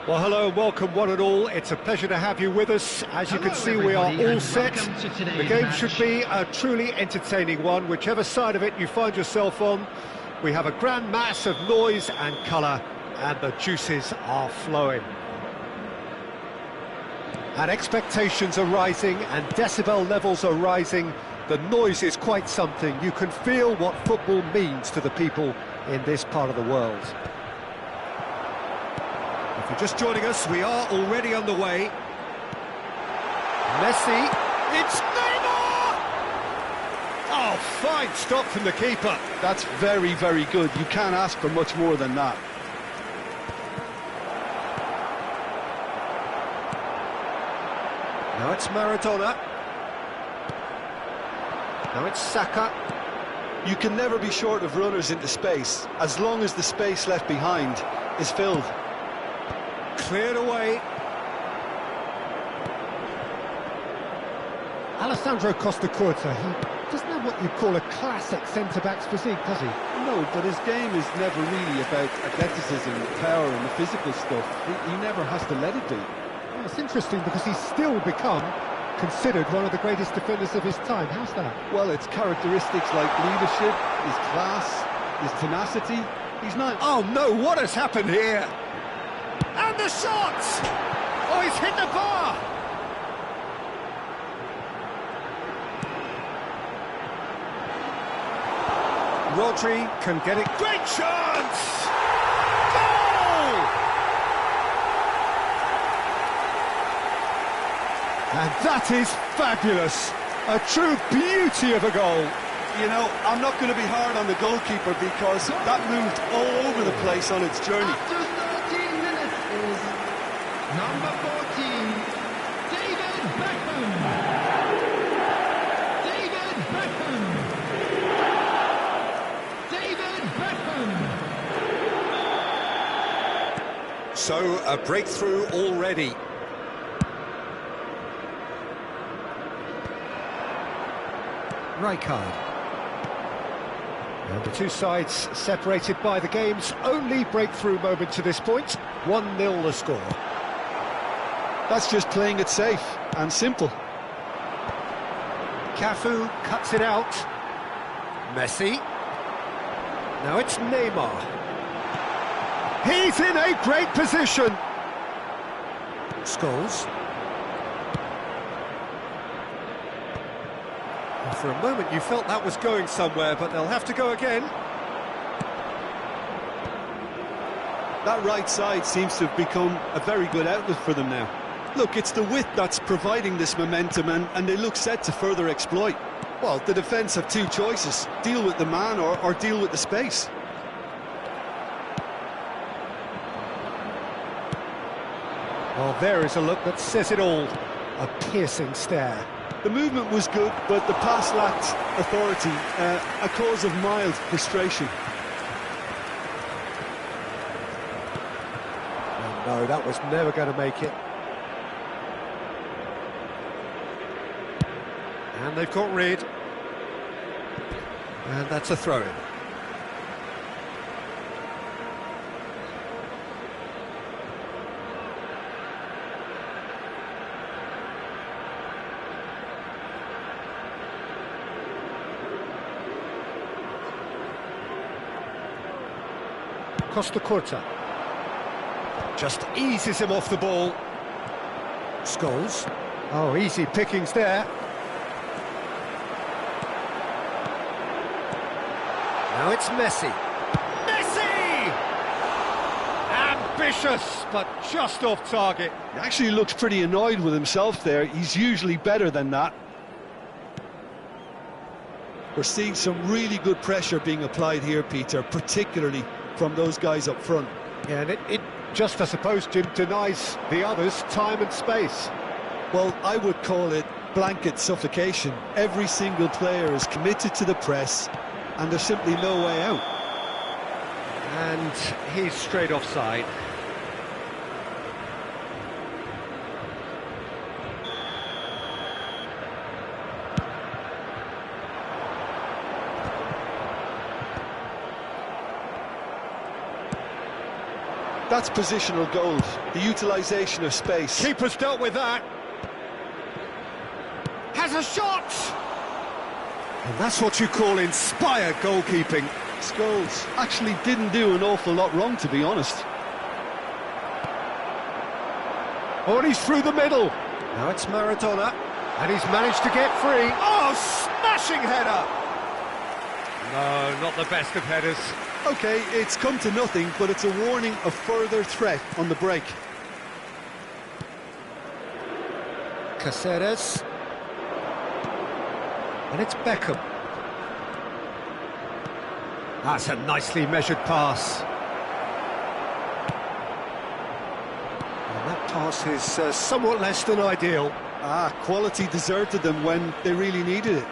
Well, hello and welcome one and all. It's a pleasure to have you with us. As you can see, we are all set. The game should be a truly entertaining one, whichever side of it you find yourself on. We have a grand mass of noise and colour, and the juices are flowing. And expectations are rising, and decibel levels are rising. The noise is quite something. You can feel what football means to the people in this part of the world. If you're just joining us, we are already underway. Messi, it's Neymar! Oh, fine stop from the keeper. That's very, very good. You can't ask for much more than that. Now it's Maradona. Now it's Saka. You can never be short of runners into space, as long as the space left behind is filled. Cleared away. Alessandro Costa Curta, he doesn't have what you'd call a classic centre-back's physique, does he? No, but his game is never really about athleticism, power and the physical stuff. He never has to let it be. Well, it's interesting because he's still become considered one of the greatest defenders of his time. How's that? Well, it's characteristics like leadership, his class, his tenacity. He's not... Oh no, what has happened here? And the shot! Oh, he's hit the bar! Rodri can get it. Great chance! Goal! And that is fabulous. A true beauty of a goal. You know, I'm not going to be hard on the goalkeeper because that moved all over the place on its journey. After 13 minutes is number 14, David Beckham. David Beckham. David Beckham. So, a breakthrough already. Rijkaard. And the two sides separated by the game's only breakthrough moment to this point. 1-0 the score. That's just playing it safe and simple. Cafu cuts it out. Messi. Now it's Neymar. He's in a great position. Scholes. For a moment you felt that was going somewhere, but they'll have to go again. That right side seems to have become a very good outlet for them now. Look, it's the width that's providing this momentum, and they look set to further exploit. Well, the defence have two choices: deal with the man or deal with the space. Well, there is a look that says it all. A piercing stare. The movement was good, but the pass lacked authority, a cause of mild frustration. Oh, no, that was never going to make it. And they've got rid. And that's a throw-in. Costa Curta just eases him off the ball. Scholes. Oh, easy pickings there. Now it's Messi. Messi! Ambitious, but just off target. He actually looks pretty annoyed with himself there. He's usually better than that. We're seeing some really good pressure being applied here, Peter, particularly from those guys up front. Yeah, and it just, I suppose, Jim, denies the others time and space. Well, I would call it blanket suffocation. Every single player is committed to the press, and there's simply no way out. And he's straight offside. That's positional gold, the utilisation of space. Keeper's dealt with that. Has a shot! And that's what you call inspired goalkeeping. Scholes actually didn't do an awful lot wrong, to be honest. Oh, and he's through the middle. Now it's Maradona, and he's managed to get free. Oh, smashing header! No, not the best of headers. OK, it's come to nothing, but it's a warning of further threat on the break. Caceres. And it's Beckham. That's a nicely measured pass. And that pass is somewhat less than ideal. Quality deserted them when they really needed it.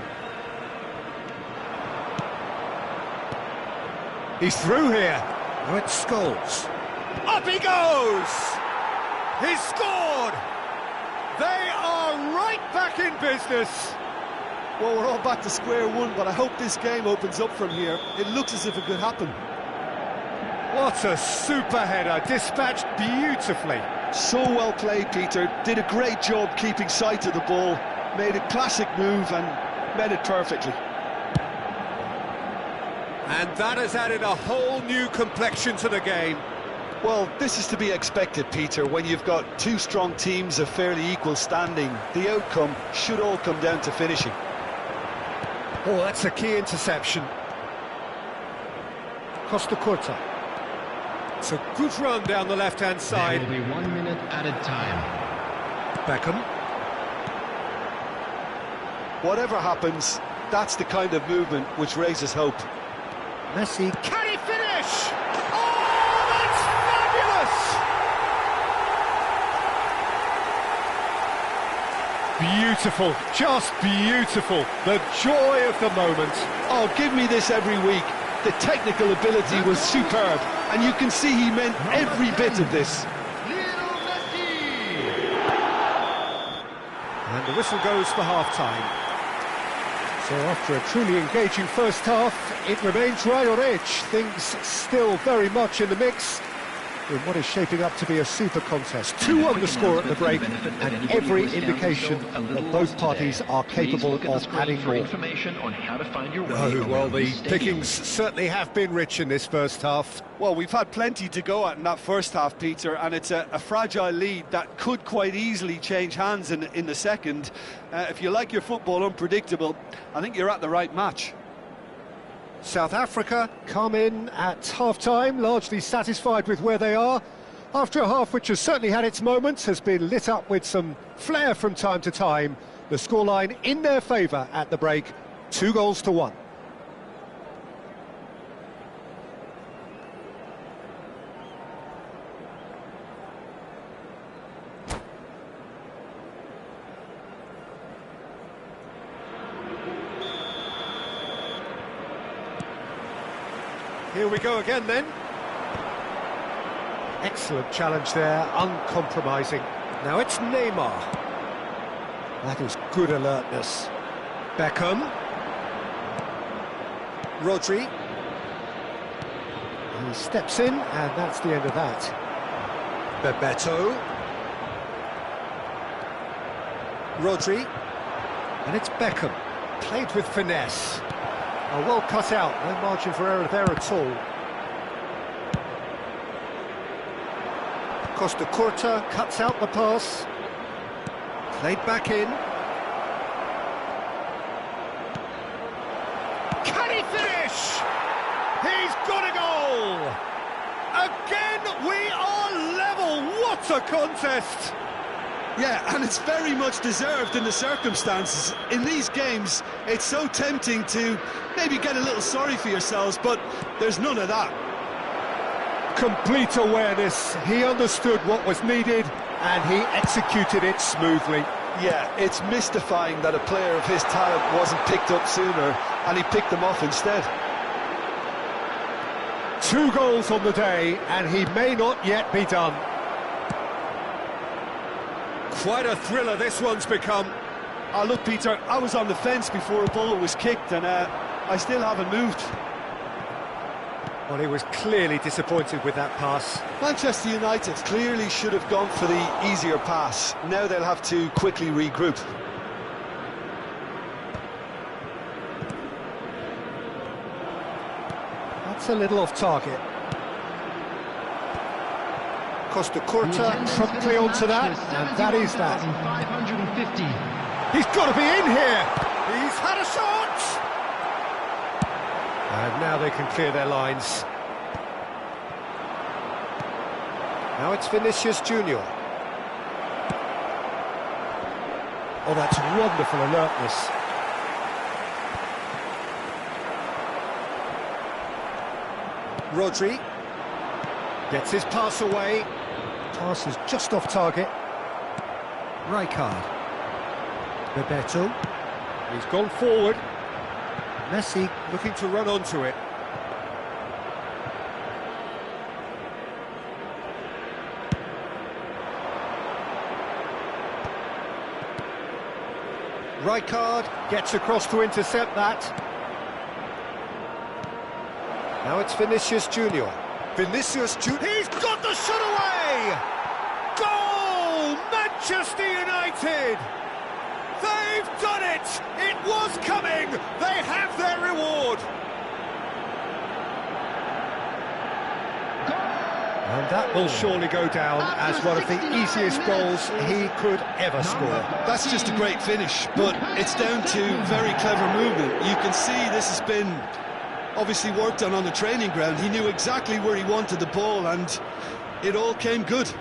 He's through here. Now it's Scholes. Up he goes! He's scored! They are right back in business. Well, we're all back to square one, but I hope this game opens up from here. It looks as if it could happen. What a super header, dispatched beautifully. So well played, Peter. Did a great job keeping sight of the ball. Made a classic move and met it perfectly. And that has added a whole new complexion to the game. Well, this is to be expected, Peter. When you've got two strong teams of fairly equal standing, the outcome should all come down to finishing. Oh, that's a key interception. Costa Curta. It's a good run down the left-hand side. There will be 1 minute added time. Beckham. Whatever happens, that's the kind of movement which raises hope. Messi, can he finish? Oh, that's fabulous! Beautiful, just beautiful. The joy of the moment. Oh, give me this every week. The technical ability was superb, and you can see he meant every bit of this. And the whistle goes for half-time. So after a truly engaging first half, it remains right on edge. Things still very much in the mix in what is shaping up to be a super contest. 2-1 the score at the break, and every indication that both parties are capable of adding more. Oh, well, the pickings certainly have been rich in this first half. Well, we've had plenty to go at in that first half, Peter, and it's a fragile lead that could quite easily change hands in the second. If you like your football unpredictable, I think you're at the right match. South Africa come in at half-time, largely satisfied with where they are. After a half which has certainly had its moments, has been lit up with some flair from time to time. The scoreline in their favour at the break, 2-1. Here we go again then. Excellent challenge there, uncompromising. Now it's Neymar. That is good alertness. Beckham. Rodri. He steps in, and that's the end of that. Bebeto. Rodri. And it's Beckham. Played with finesse. Oh, well cut out, no margin for error there at all. Costa Curta cuts out the pass. Played back in. Can he finish? He's got a goal! Again, we are level. What a contest! Yeah, and it's very much deserved in the circumstances. In these games, it's so tempting to maybe get a little sorry for yourselves, but there's none of that. Complete awareness. He understood what was needed, and he executed it smoothly. Yeah, it's mystifying that a player of his talent wasn't picked up sooner, and he picked them off instead. 2 goals on the day, and he may not yet be done. Quite a thriller this one's become. Oh, look, Peter, I was on the fence before a ball was kicked, and I still haven't moved. Well, he was clearly disappointed with that pass. Manchester United clearly should have gone for the easier pass. Now they'll have to quickly regroup. That's a little off target. Costa Curta promptly onto that, and that is that. 550. He's got to be in here! He's had a shot! And now they can clear their lines. Now it's Vinicius Junior. Oh, that's wonderful alertness. Rodri gets his pass away. Pass is just off target. Rijkaard. Bebeto. He's gone forward. Messi looking to run onto it. Rijkaard gets across to intercept that. Now it's Vinicius Junior. Vinicius Junior. He's got the shot away! Goal! Manchester United! They've done it! It was coming! They have their reward! And that will surely go down as one of the easiest goals he could ever score. That's just a great finish, but it's down to very clever movement. You can see this has been obviously worked on the training ground. He knew exactly where he wanted the ball, and it all came good.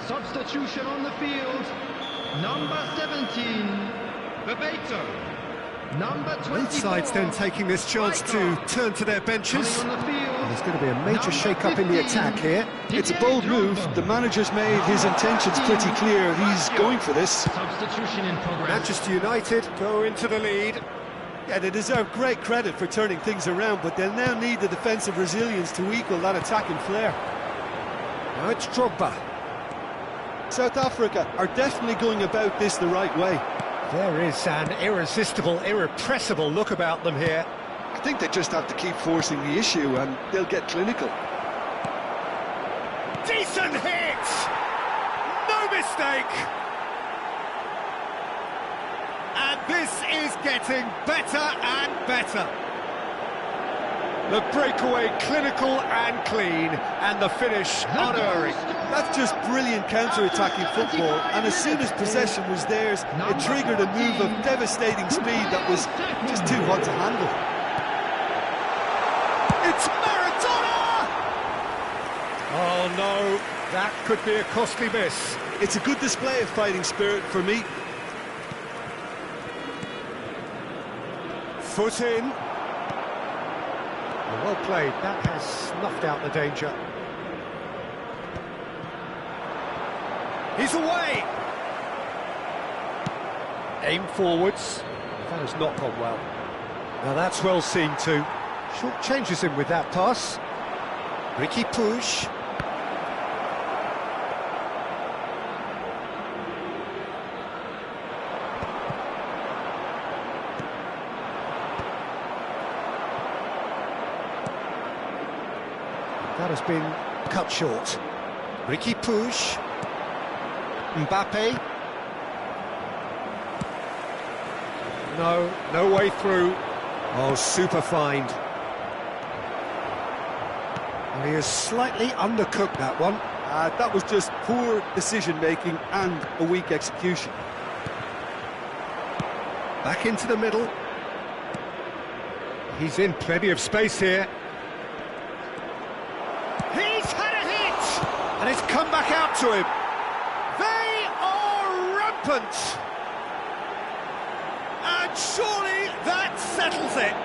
Substitution on the field. Number 17, Bebeto. Number 24. Both sides then taking this chance to turn to their benches. On the field. And there's going to be a major shake-up in the attack here. It's a bold move. The manager's made his intentions pretty clear. He's going for this. Substitution in progress. Manchester United go into the lead. Yeah, they deserve great credit for turning things around, but they'll now need the defensive resilience to equal that attacking flair. Now it's Drogba. South Africa are definitely going about this the right way. There is an irresistible, irrepressible look about them here. I think they just have to keep forcing the issue and they'll get clinical. Decent hit! No mistake! And this is getting better and better. The breakaway clinical and clean, and the finish unerring. That's just brilliant counter-attacking football, and as soon as possession was theirs, it triggered a move of devastating speed that was just too hot to handle. It's Maradona! Oh no, that could be a costly miss. It's a good display of fighting spirit for me. Foot in. Well played, that has snuffed out the danger. He's away! Aim forwards. That has not gone well. Now that's well seen too. Short changes him with that pass. Ricky Puig. That has been cut short. Ricky Puig. Mbappe. No way through. Oh, super find. Well, he is slightly undercooked, that one. That was just poor decision-making and a weak execution. Back into the middle. He's in plenty of space here. He's had a hit! And it's come back out to him. They are rampant! And surely that settles it.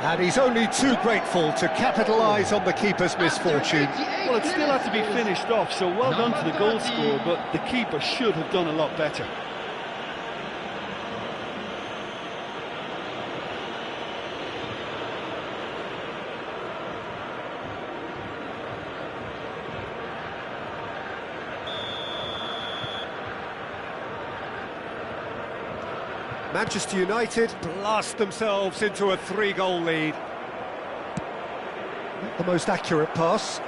And he's only too grateful to capitalise on the keeper's misfortune. Well, it still had to be finished off, so well done to the goal scorer, but the keeper should have done a lot better. Manchester United blast themselves into a 3-goal lead. Not the most accurate pass.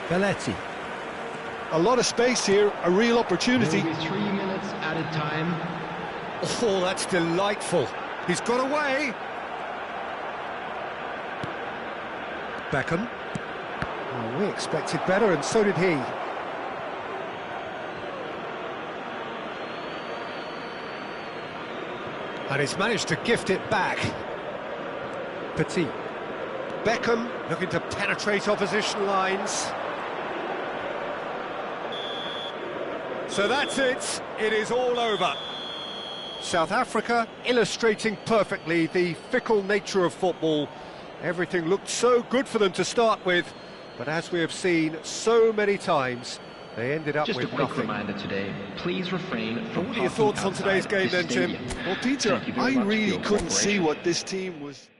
Belletti. A lot of space here, a real opportunity. There will be 3 minutes added time. Oh, that's delightful. He's got away. Beckham. Oh, we expected better, and so did he. And he's managed to gift it back. Petit. Beckham looking to penetrate opposition lines. So that's it. It is all over. South Africa illustrating perfectly the fickle nature of football. Everything looked so good for them to start with, but as we have seen so many times, they ended up Just with a quick nothing. reminder today, please refrain from What are your thoughts on today's game then, Jim? Well, Peter, I really couldn't see what this team was...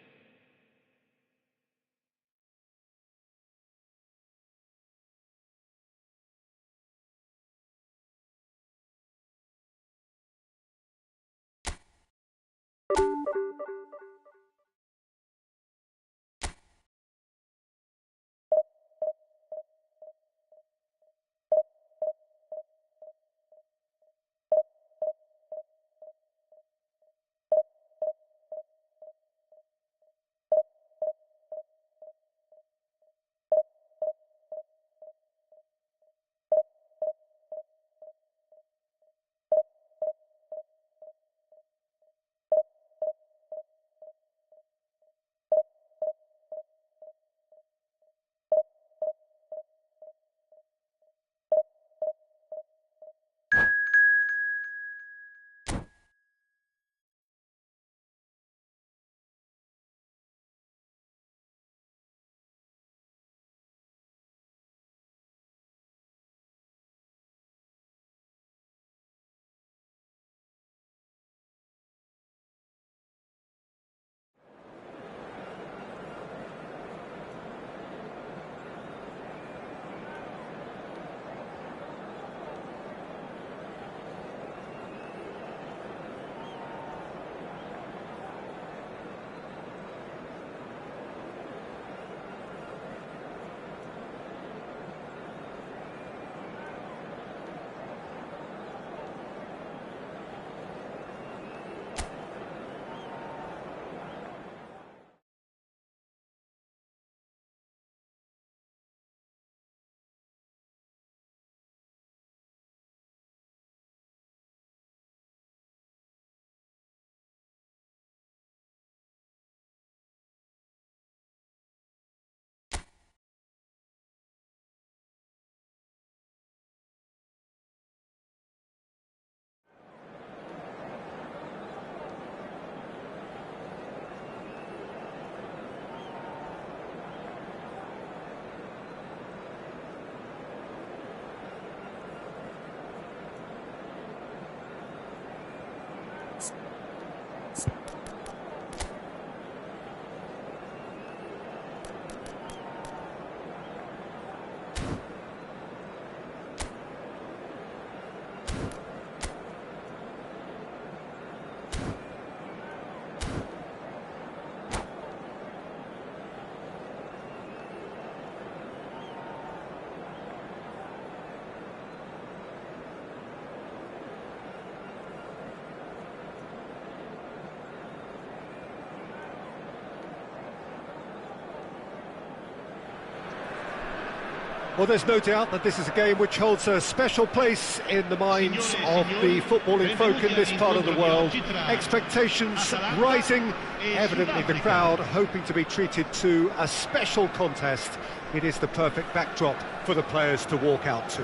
Well, there's no doubt that this is a game which holds a special place in the minds of the footballing folk in this part of the world. Expectations rising, evidently the crowd hoping to be treated to a special contest. It is the perfect backdrop for the players to walk out to.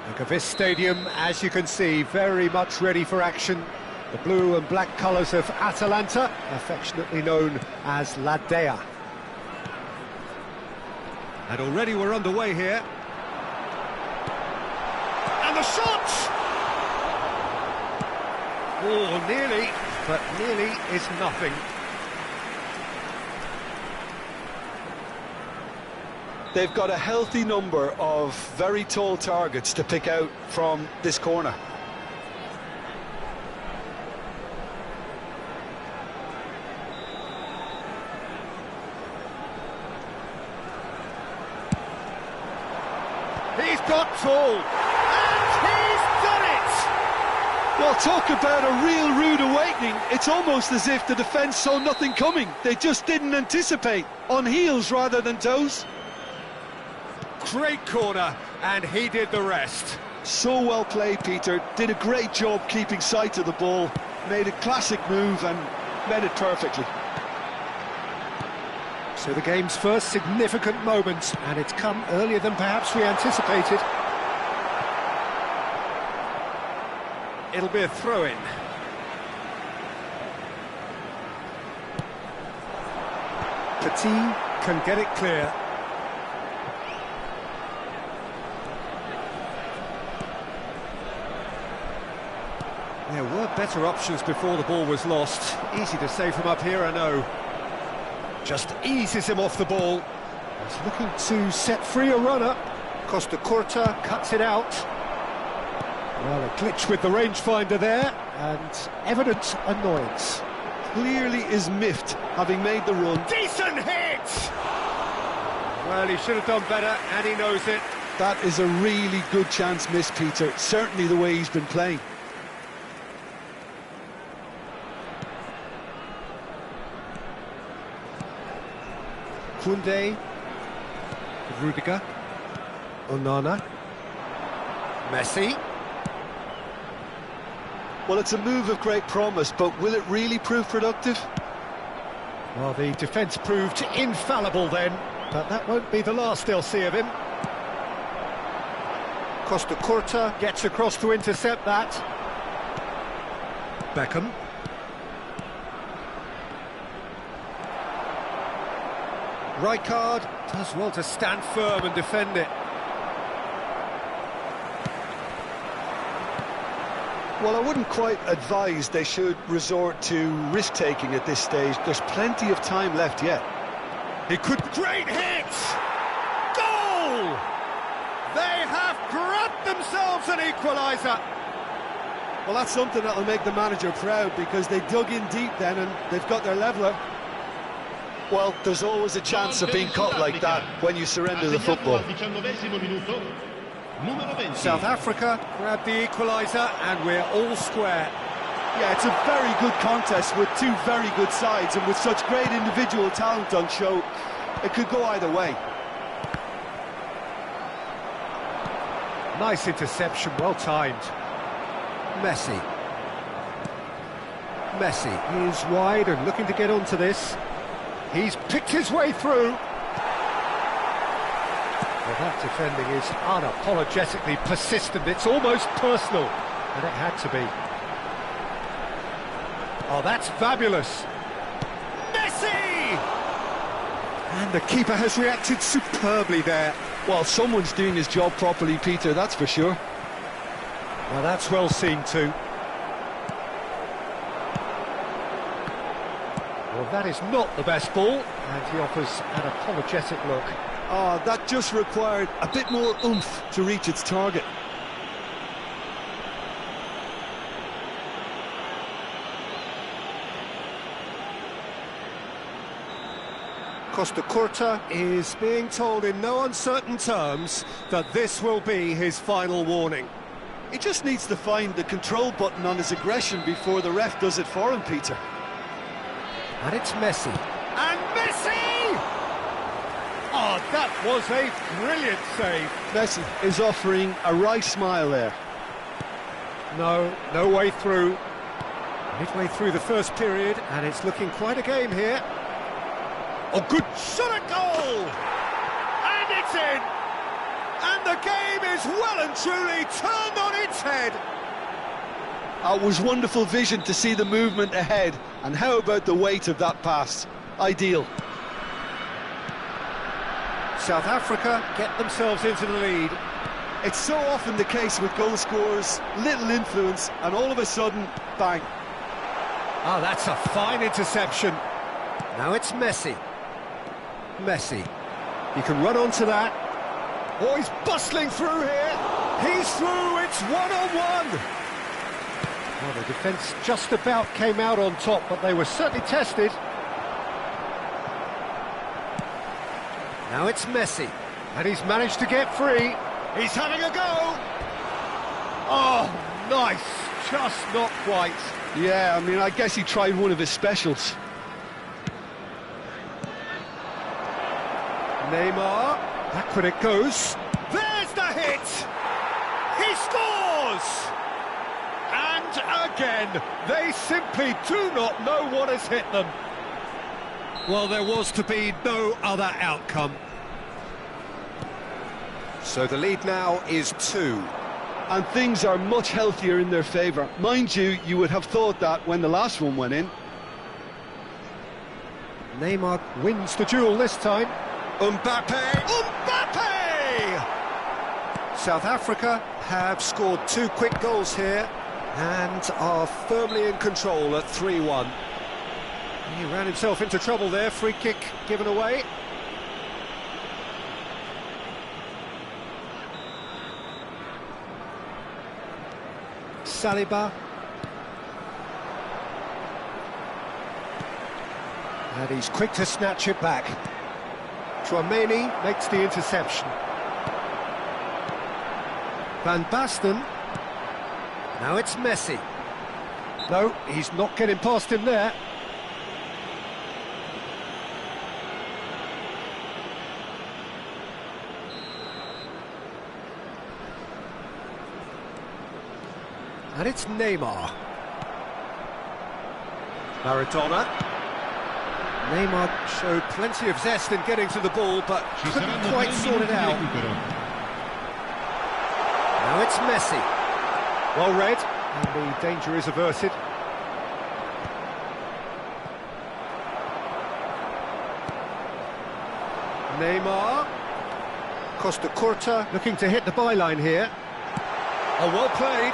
Look at this stadium, as you can see, very much ready for action. The blue and black colours of Atalanta, affectionately known as La Dea. And already we're underway here. And the shot! Oh, nearly, but nearly is nothing. They've got a healthy number of very tall targets to pick out from this corner. He's got tall, and he's done it! Well, talk about a real rude awakening. It's almost as if the defence saw nothing coming. They just didn't anticipate, on heels rather than toes. Great corner, and he did the rest. So well played, Peter. Did a great job keeping sight of the ball. Made a classic move and met it perfectly. So the game's first significant moment, and it's come earlier than perhaps we anticipated. It'll be a throw-in. Petit can get it clear. There were better options before the ball was lost. Easy to say from up here, I know. Just eases him off the ball. He's looking to set free a runner. Costa Curta cuts it out. Well, a glitch with the rangefinder there, and evident annoyance. Clearly is miffed, having made the run. Decent hit! Well, he should have done better, and he knows it. That is a really good chance missed, Peter. Certainly the way he's been playing. Koundé, Rudiger, Onana, Messi. Well, it's a move of great promise, but will it really prove productive? Well, the defence proved infallible then, but that won't be the last they'll see of him. Costa Curta gets across to intercept that. Beckham. Rijkaard does well to stand firm and defend it. Well, I wouldn't quite advise they should resort to risk-taking at this stage. There's plenty of time left yet. He could... Great hit! Goal! They have grabbed themselves an equaliser. Well, that's something that'll make the manager proud, because they dug in deep then and they've got their leveller. Well, there's always a chance of being caught like that when you surrender the football. South Africa grabbed the equaliser, and we're all square. Yeah, it's a very good contest with two very good sides, and with such great individual talent on show, it could go either way. Nice interception, well timed. Messi. Messi is wide and looking to get onto this. He's picked his way through. Well, that defending is unapologetically persistent. It's almost personal, and it had to be. Oh, that's fabulous. Messi! And the keeper has reacted superbly there. Well, someone's doing his job properly, Peter, that's for sure. Well, that's well seen too. Well, that is not the best ball, and he offers an apologetic look. Oh, that just required a bit more oomph to reach its target. Costa Curta is being told in no uncertain terms that this will be his final warning. He just needs to find the control button on his aggression before the ref does it for him, Peter. And it's Messi. And Messi! Oh, That was a brilliant save. Messi is offering a right smile there. No way through. Midway through the first period, and it's looking quite a game here. Oh, good shot at goal! And it's in! And the game is well and truly turned on its head. It was wonderful vision to see the movement ahead, and how about the weight of that pass? Ideal. South Africa get themselves into the lead. It's so often the case with goal scorers, little influence, and all of a sudden, bang. Oh, that's a fine interception. Now it's Messi. Messi. He can run onto that. Oh, he's bustling through here. He's through, it's one-on-one. Well, the defence just about came out on top, but they were certainly tested. Now it's Messi. And he's managed to get free. He's having a go. Oh, nice. Just not quite. Yeah, I mean, I guess he tried one of his specials. Neymar, back when it goes. There's the hit! He scores! And again, they simply do not know what has hit them. Well, there was to be no other outcome. So the lead now is 2. And things are much healthier in their favour. Mind you, you would have thought that when the last one went in. Neymar wins the duel this time. Mbappe! South Africa have scored 2 quick goals here and are firmly in control at 3-1. He ran himself into trouble there, free kick given away. Saliba. And he's quick to snatch it back. Chouameni makes the interception. Van Basten. Now it's Messi. No, he's not getting past him there. And it's Neymar. Maradona. Neymar showed plenty of zest in getting to the ball, but couldn't quite sort it out. Now it's Messi. Well read, and the danger is averted. Neymar. Costa Curta looking to hit the byline here. Oh, well played.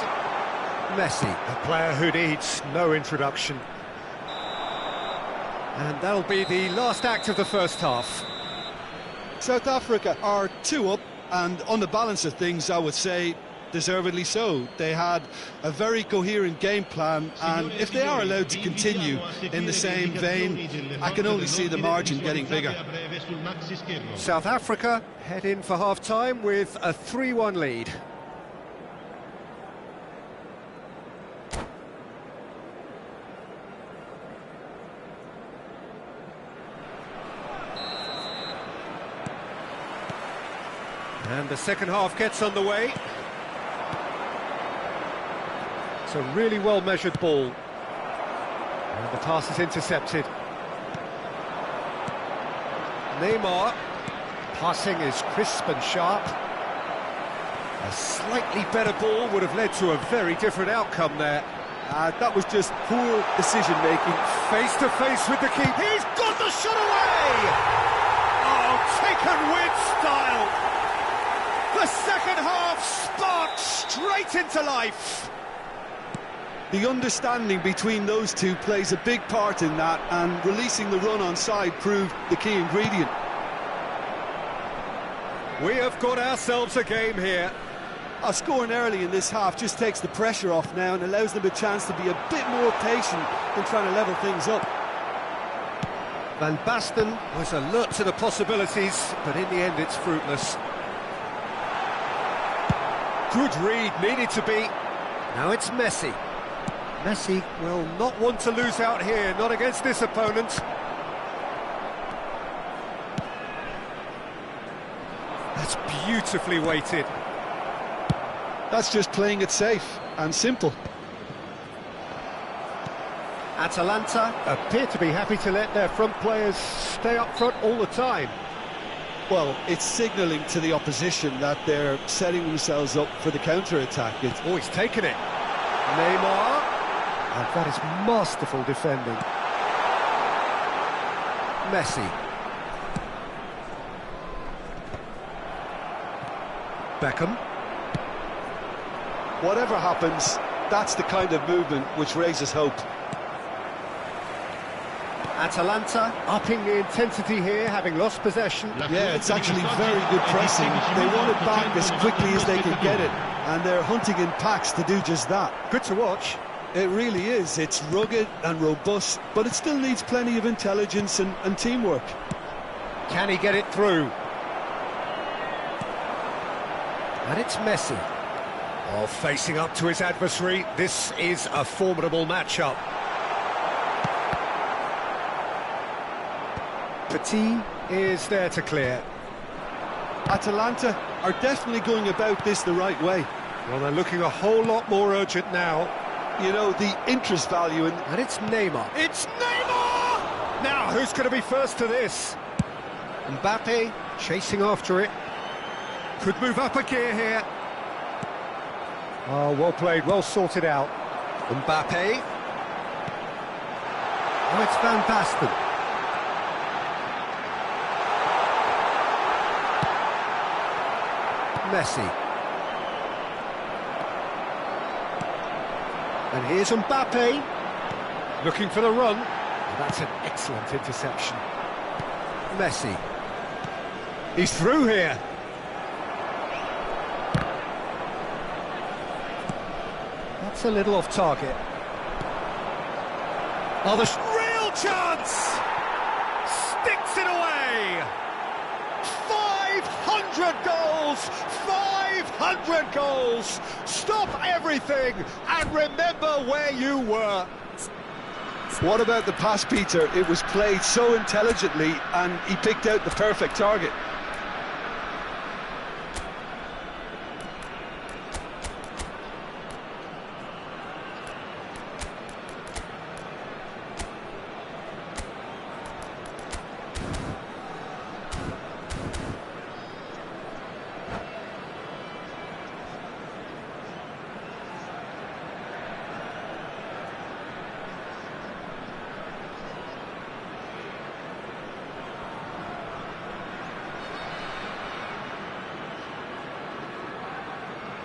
Messi, a player who needs no introduction. And that'll be the last act of the first half. South Africa are 2 up, and on the balance of things, I would say, deservedly so. They had a very coherent game plan, and if they are allowed to continue in the same vein, I can only see the margin getting bigger. South Africa head in for half-time with a 3-1 lead. And the second half gets underway. It's a really well-measured ball. And the pass is intercepted. Neymar. Passing is crisp and sharp. A slightly better ball would have led to a very different outcome there. That was just poor decision-making. Face-to-face with the keeper. He's got the shot away! Oh, taken with style! The second half sparked straight into life. The understanding between those two plays a big part in that, and releasing the run on side proved the key ingredient. We have got ourselves a game here. Scoring early in this half just takes the pressure off now and allows them a chance to be a bit more patient in trying to level things up. Van Basten was alert to the possibilities, but in the end it's fruitless. Good read, needed to be. Now it's Messi. Messi will not want to lose out here, not against this opponent. That's beautifully weighted. That's just playing it safe and simple. Atalanta appear to be happy to let their front players stay up front all the time. Well, it's signalling to the opposition that they're setting themselves up for the counter-attack. Oh, he's taken it. Neymar. And that is masterful defending. Messi. Beckham. Whatever happens, that's the kind of movement which raises hope. Atalanta upping the intensity here, having lost possession. Yeah, it's actually very good pressing. They want it back as quickly as they can get it, and they're hunting in packs to do just that. Good to watch. It really is. It's rugged and robust, but it still needs plenty of intelligence and teamwork. Can he get it through? And it's Messi. Oh, facing up to his adversary. This is a formidable matchup. Petit is there to clear. Atalanta are definitely going about this the right way. Well, they're looking a whole lot more urgent now. You know, the interest value in... And it's Neymar. It's Neymar! Now, who's going to be first to this? Mbappe chasing after it. Could move up a gear here. Oh, well played, well sorted out. Mbappe. Oh, it's Van Basten. Messi. And here's Mbappe, looking for the run. Oh, that's an excellent interception. Messi. He's through here. That's a little off target. Oh, the real chance! Sticks it away! 500 goals! 500 goals! Stop everything and remember where you were. What about the pass, Peter? It was played so intelligently and he picked out the perfect target.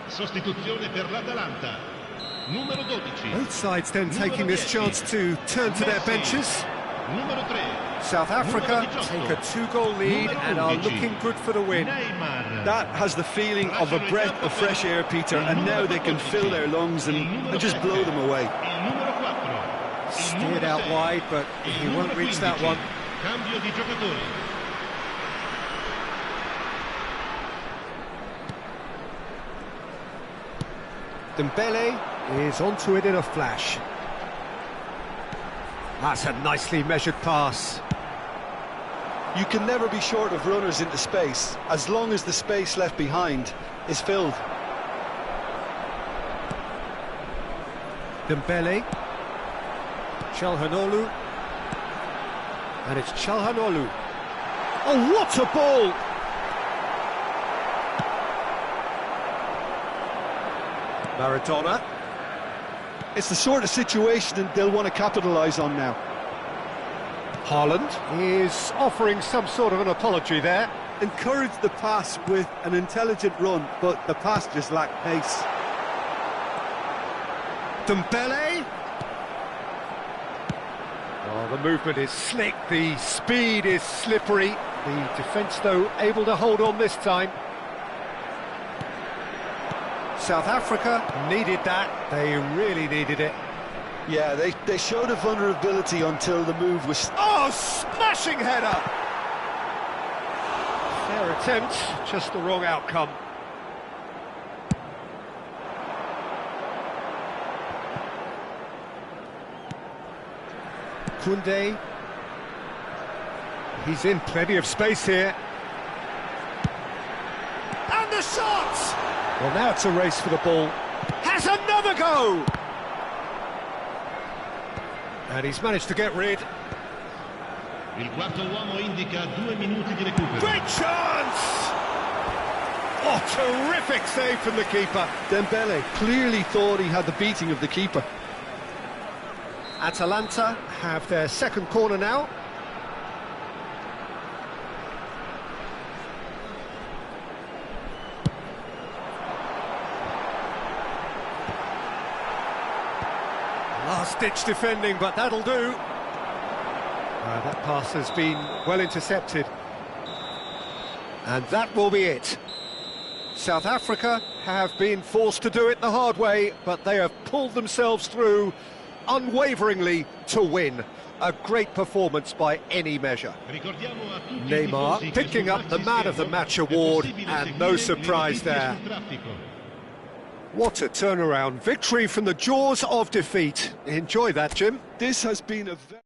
Sostituzione per l'Atalanta. Numero 12. Both sides then taking this chance to turn to their benches. Numero 3. South Africa take a 2-goal lead and are looking good for the win. That has the feeling of a breath of fresh air, Peter, and now they can fill their lungs and just blow them away. Steered out wide, but he won't reach that one. Cambio di giocatori. Dembele is onto it in a flash. That's a nicely measured pass. You can never be short of runners into space, as long as the space left behind is filled. Dembele. Çalhanoğlu. And it's Çalhanoğlu. Oh, what a ball! Maradona. It's the sort of situation they'll want to capitalise on now. Haaland is offering some sort of an apology there. Encourage the pass with an intelligent run, but the pass just lacked pace. Dembele. Oh, the movement is slick, the speed is slippery. The defence, though, able to hold on this time. South Africa needed that. They really needed it. Yeah, they showed a vulnerability until the move was... Oh, smashing header! Fair attempt, just the wrong outcome. Koundé. He's in plenty of space here. a shot! Well, now it's a race for the ball. Has another go! And he's managed to get rid. Il quarto uomo indica 2 minuti di recupero. Great chance! Oh, terrific save from the keeper. Dembele clearly thought he had the beating of the keeper. Atalanta have their second corner now. Last-ditch defending, but that'll do. That pass has been well intercepted. And that will be it. South Africa have been forced to do it the hard way, but they have pulled themselves through unwaveringly to win. A great performance by any measure. Neymar picking up the Man of the Match award, and no surprise there. What a turnaround. Victory from the jaws of defeat. Enjoy that, Jim. This has been a very...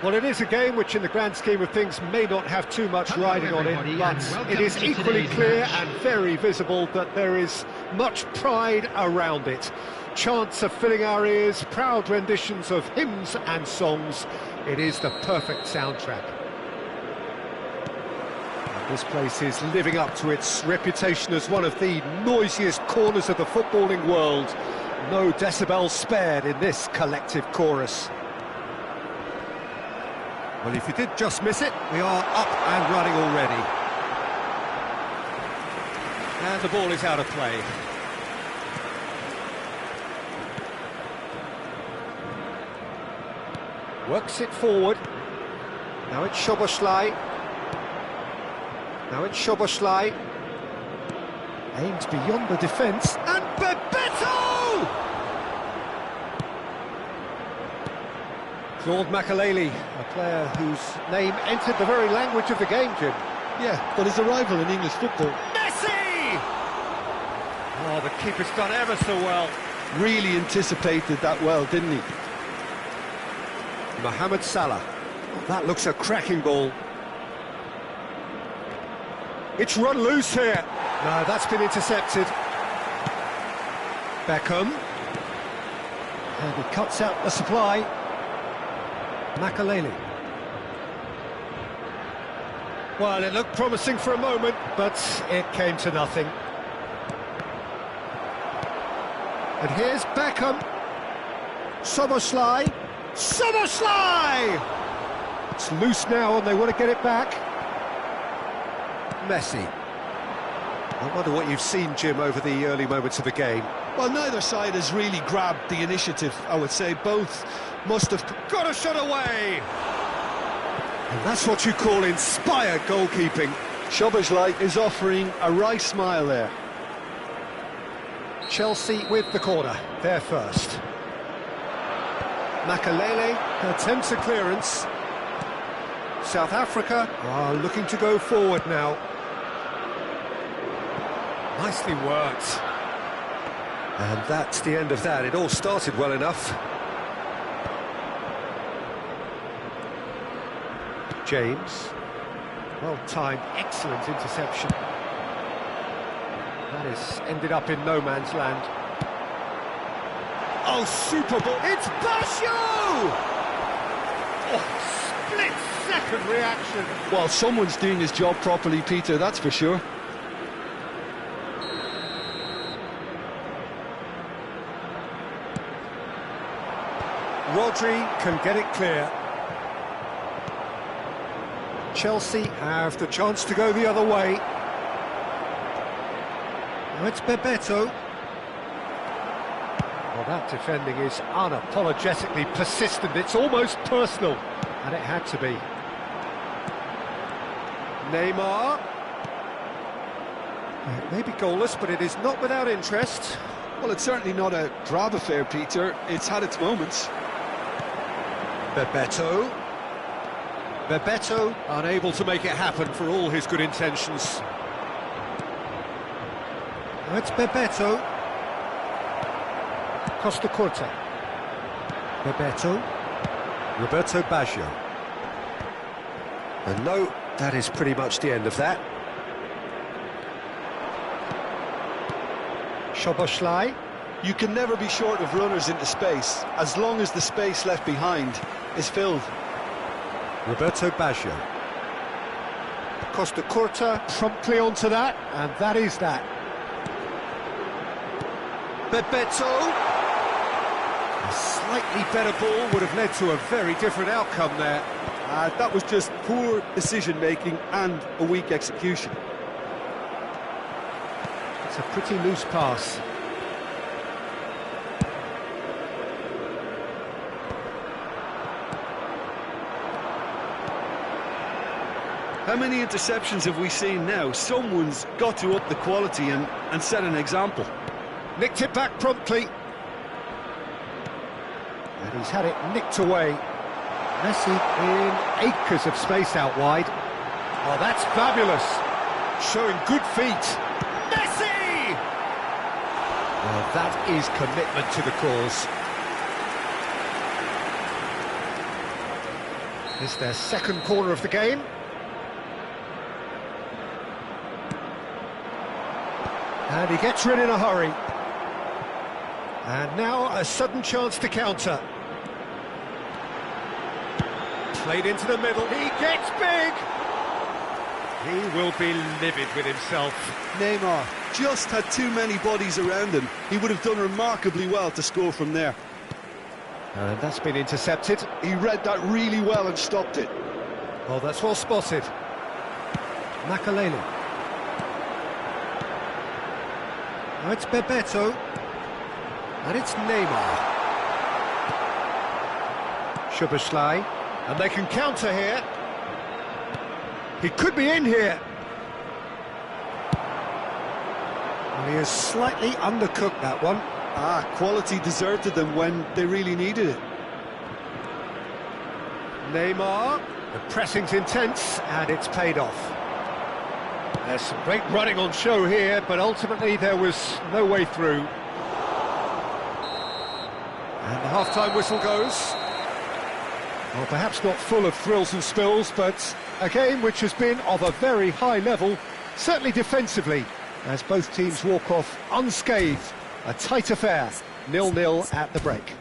Well, it is a game which, in the grand scheme of things, may not have too much riding on it, but it is equally clear and very visible that there is much pride around it. Chants are filling our ears, proud renditions of hymns and songs. It is the perfect soundtrack. This place is living up to its reputation as one of the noisiest corners of the footballing world. No decibels spared in this collective chorus. Well, if you did just miss it, we are up and running already. And the ball is out of play. Works it forward. Now it's Szoboszlai. Now it's Szoboszlai. Aimed beyond the defence. And Bebeto! Claude Makelele, a player whose name entered the very language of the game, Jim. Yeah, but his arrival in English football... Messi! Oh, the keeper's done ever so well. Really anticipated that well, didn't he? Mohamed Salah. Oh, that looks a cracking ball. It's run loose here. No, that's been intercepted. Beckham. And he cuts out the supply. Makelele. Well, it looked promising for a moment, but it came to nothing. And here's Beckham. Szoboszlai. Szoboszlai! It's loose now and they want to get it back. Messi. I wonder what you've seen, Jim, over the early moments of the game. Well, neither side has really grabbed the initiative, I would say. Both must have got a shot away! And that's what you call inspired goalkeeping. Szoboszlai is offering a right smile there. Chelsea with the corner, they're first. Makelele attempts a clearance. South Africa are looking to go forward now. Nicely worked. And that's the end of that. It all started well enough. James. Well-timed, excellent interception. That has ended up in no man's land. Oh, super ball. It's Basho! Oh, split-second reaction. Well, someone's doing his job properly, Peter, that's for sure. Rodri can get it clear. Chelsea have the chance to go the other way. Now it's Bebeto. Well, that defending is unapologetically persistent. It's almost personal, and it had to be. Neymar. It may be goalless, but it is not without interest. Well, it's certainly not a grab affair, Peter. It's had its moments. Bebeto. Bebeto unable to make it happen for all his good intentions. Now it's Bebeto. Costa Curta. Bebeto. Roberto Baggio. And no, that is pretty much the end of that. Szoboszlai. You can never be short of runners into space, as long as the space left behind is filled. Roberto Baggio. Costa Curta promptly onto that, and that is that. Bebeto. A slightly better ball would have led to a very different outcome there. That was just poor decision-making and a weak execution. It's a pretty loose pass. How many interceptions have we seen now? Someone's got to up the quality and set an example. Nicked it back promptly. And he's had it nicked away. Messi in acres of space out wide. Oh, that's fabulous. Showing good feet. Messi! Well, that is commitment to the cause. It's their second corner of the game. And he gets rid in a hurry. And now a sudden chance to counter. Played into the middle. He gets big! He will be livid with himself. Neymar just had too many bodies around him. He would have done remarkably well to score from there. And that's been intercepted. He read that really well and stopped it. Oh, that's well spotted. Makelele. Now it's Bebeto. And it's Neymar. Szoboszlai, and they can counter here. He could be in here. Well, he has slightly undercooked that one. Quality deserted them when they really needed it. Neymar, the pressing's intense, and it's paid off. There's some great running on show here, but ultimately there was no way through. And the half-time whistle goes. Well, perhaps not full of thrills and spills, but a game which has been of a very high level, certainly defensively, as both teams walk off unscathed. A tight affair, 0-0 at the break.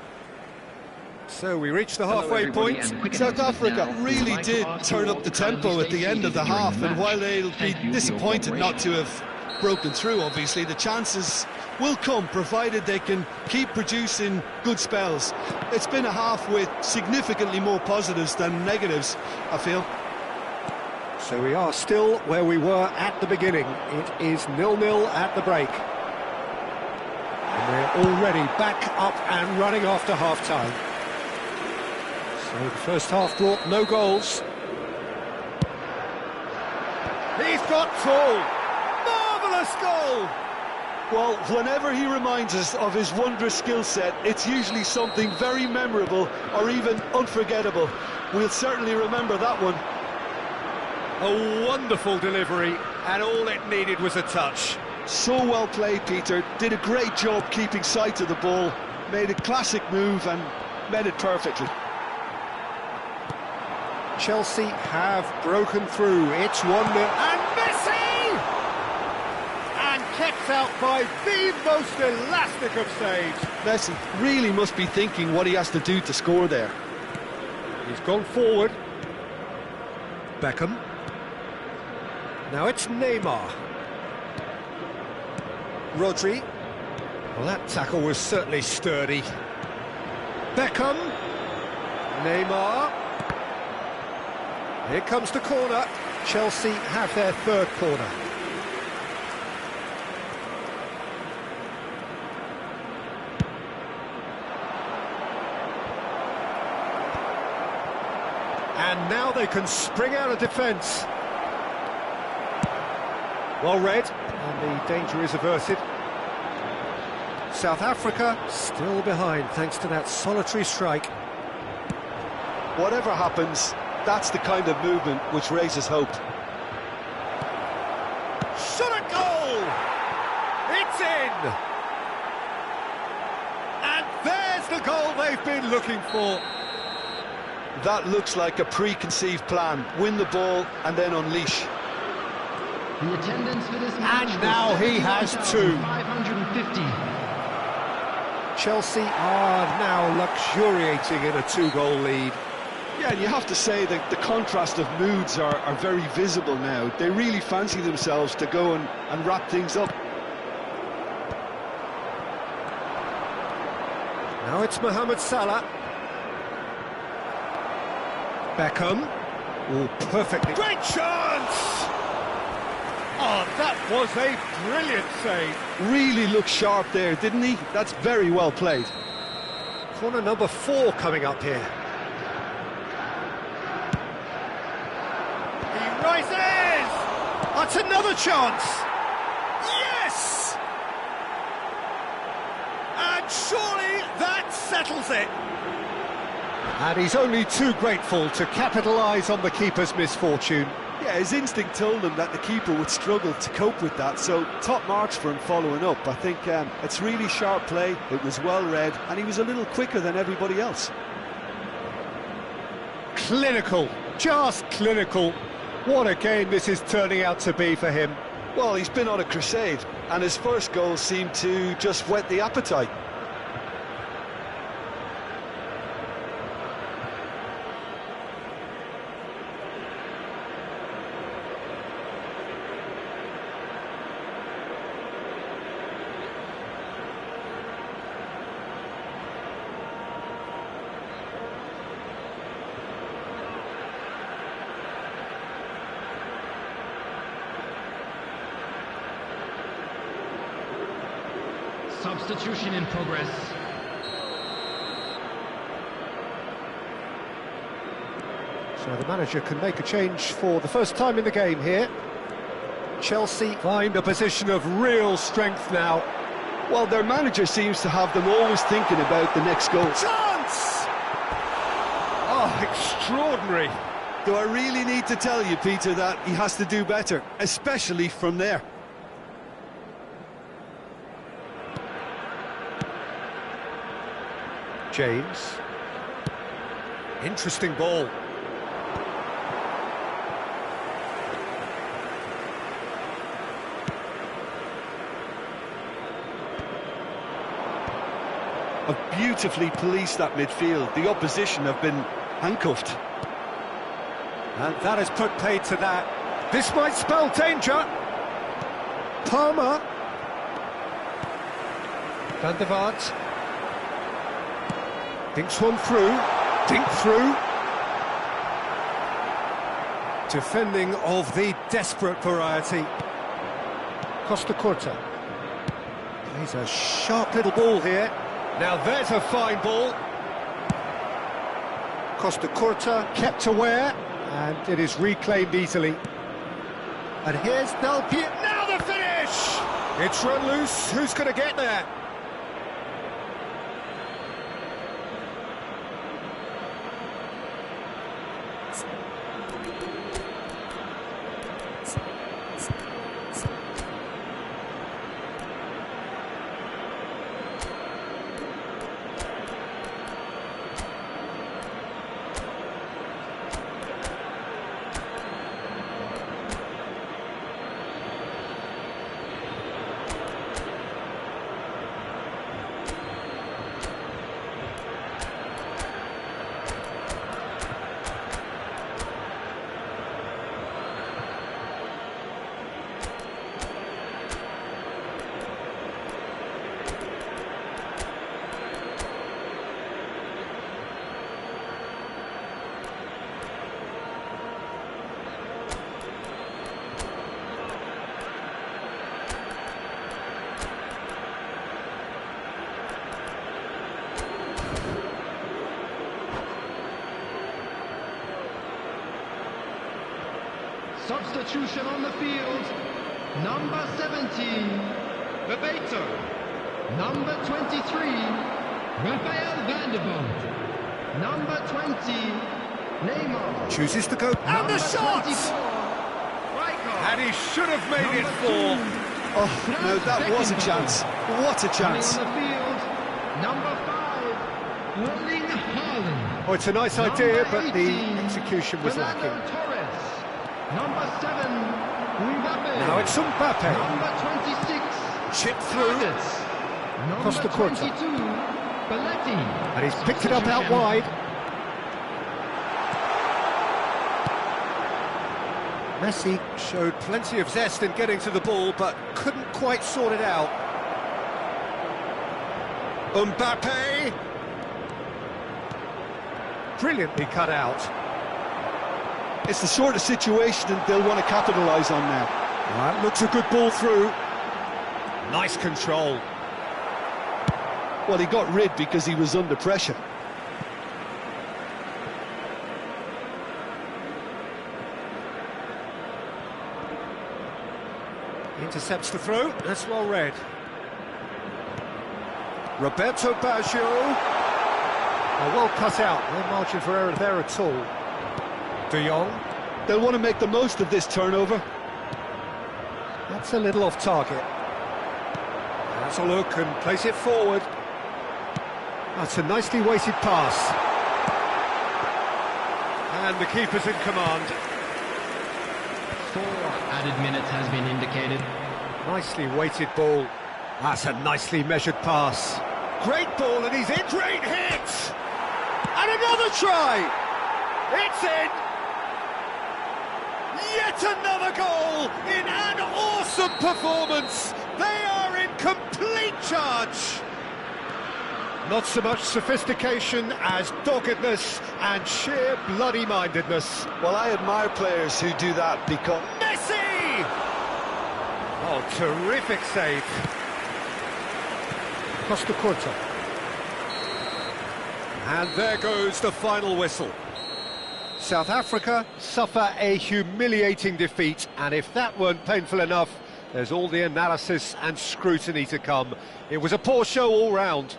So we reach the halfway point. South Africa really did turn up the tempo at the end of the half, and while they'll be disappointed not to have broken through, obviously, the chances will come, provided they can keep producing good spells. It's been a half with significantly more positives than negatives, I feel. So we are still where we were at the beginning. It is 0-0 at the break. And we're already back up and running after half-time. So the first half brought no goals. He's got full! Marvellous goal! Well, whenever he reminds us of his wondrous skill set, it's usually something very memorable or even unforgettable. We'll certainly remember that one. A wonderful delivery, and all it needed was a touch. So well played, Peter. Did a great job keeping sight of the ball. Made a classic move and met it perfectly. Chelsea have broken through. It's 1-0. And Messi! And kept out by the most elastic of saves. Messi really must be thinking what he has to do to score there. He's gone forward. Beckham. Now it's Neymar. Rodri. Well, that tackle was certainly sturdy. Beckham. Neymar. Here comes the corner. Chelsea have their third corner. And now they can spring out of defence. Well read, and the danger is averted. South Africa still behind thanks to that solitary strike. Whatever happens, that's the kind of movement which raises hope. Shot a goal! It's in! And there's the goal they've been looking for. That looks like a preconceived plan. Win the ball and then unleash. The attendance for this match. And now he has two. 550. Chelsea are now luxuriating in a two-goal lead. Yeah, and you have to say that the contrast of moods are very visible now. They really fancy themselves to go and wrap things up. Now it's Mohamed Salah. Beckham. Oh, perfectly. Great chance! Oh, that was a brilliant save. Really looked sharp there, didn't he? That's very well played. Corner number 4 coming up here. He rises! That's another chance! Yes! And surely that settles it. And he's only too grateful to capitalise on the keeper's misfortune. Yeah, his instinct told him that the keeper would struggle to cope with that, so top marks for him following up. I think it's really sharp play, it was well read, and he was a little quicker than everybody else. Clinical, just clinical. What a game this is turning out to be for him. Well, he's been on a crusade, and his first goal seemed to just whet the appetite. Substitution in progress. So the manager can make a change for the first time in the game here. Chelsea find a position of real strength now. Well, their manager seems to have them always thinking about the next goal. Chance! Oh, extraordinary. Do I really need to tell you, Peter, that he has to do better, especially from there? James. Interesting ball. Have beautifully policed that midfield. The opposition have been handcuffed. And that has put paid to that. This might spell danger. Palmer. Van der Vaart. Dinks one through. Dink through. Defending of the desperate variety. Costa Curta. Plays a sharp little ball here. Now there's a fine ball. Costa Curta kept aware, and it is reclaimed easily. And here's Del Piero. Now the finish! It's run loose. Who's going to get there? Substitution on the field. Number 17, Bebeto. Number 23, Rafael van der Vaart. Number 20, Neymar. Chooses to go. And the shot! And he should have made it four. Oh, no, that was a chance. What a chance. On the field, number 5, Erling Haaland. Oh, it's a nice idea, but the execution was lacking. Number 7, Mbappe. Now it's Mbappe. Number 26, Chip through. Costa Number Curta. 22, Belletti. And he's picked it up out wide. Messi showed plenty of zest in getting to the ball, but couldn't quite sort it out. Mbappe! Brilliantly cut out. It's the sort of situation that they'll want to capitalise on now. That looks a good ball through. Nice control. Well, he got rid because he was under pressure. Intercepts the throw. That's well read. Roberto Baggio. Oh, well cut out. No margin for error there at all. De Jong. They'll want to make the most of this turnover. That's a little off target. That's a look and place it forward. That's a nicely weighted pass. And the keeper's in command. 4 added minutes has been indicated. Nicely weighted ball. That's a nicely measured pass. Great ball, and he's in. Great hit! And another try! It's in! Yet another goal in an awesome performance. They are in complete charge. Not so much sophistication as doggedness and sheer bloody-mindedness. Well, I admire players who do that because... Messi! Oh, terrific save. Costa Curta. And there goes the final whistle. South Africa suffer a humiliating defeat, and if that weren't painful enough, there's all the analysis and scrutiny to come. It was a poor show all round.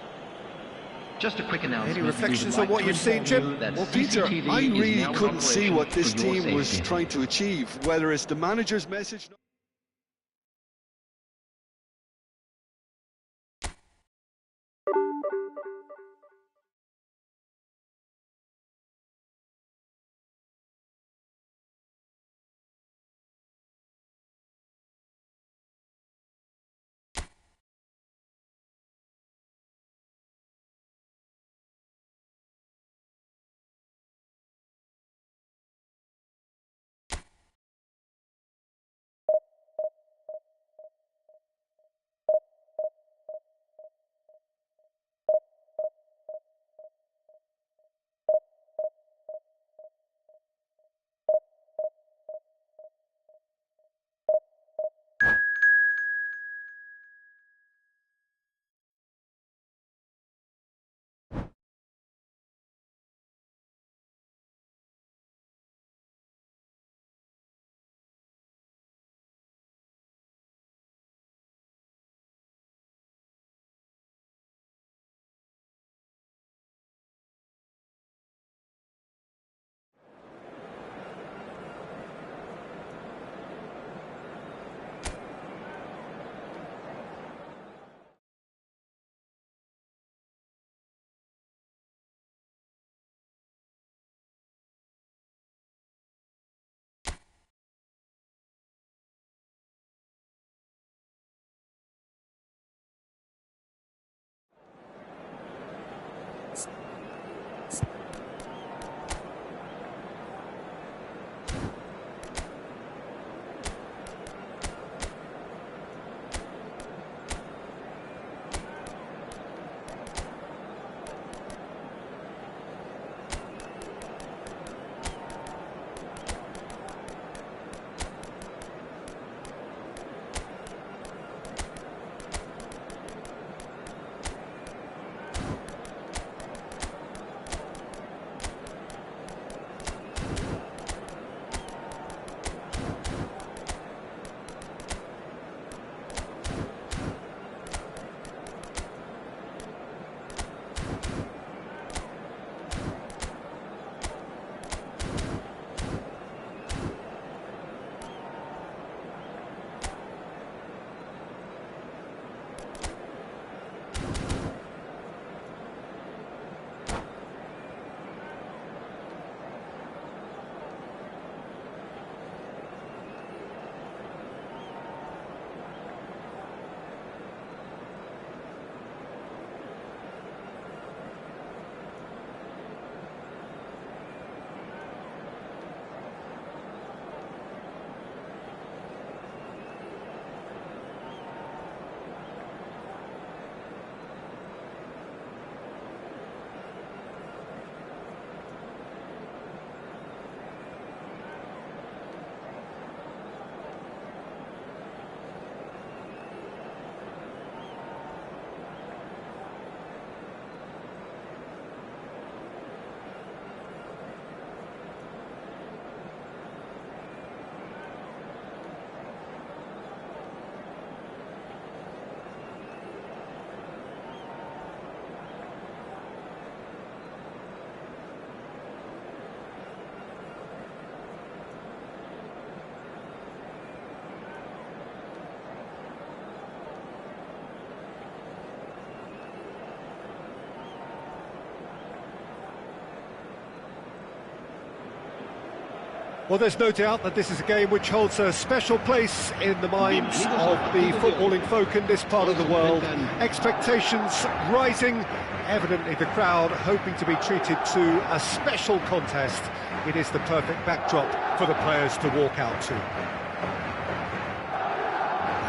Just a quick announcement. Any reflections on what you've seen, Jim? Well, Peter, I really couldn't see what this team was trying to achieve, whether it's the manager's message... Well, there's no doubt that this is a game which holds a special place in the minds of the footballing folk in this part of the world. Expectations rising, evidently the crowd hoping to be treated to a special contest. It is the perfect backdrop for the players to walk out to.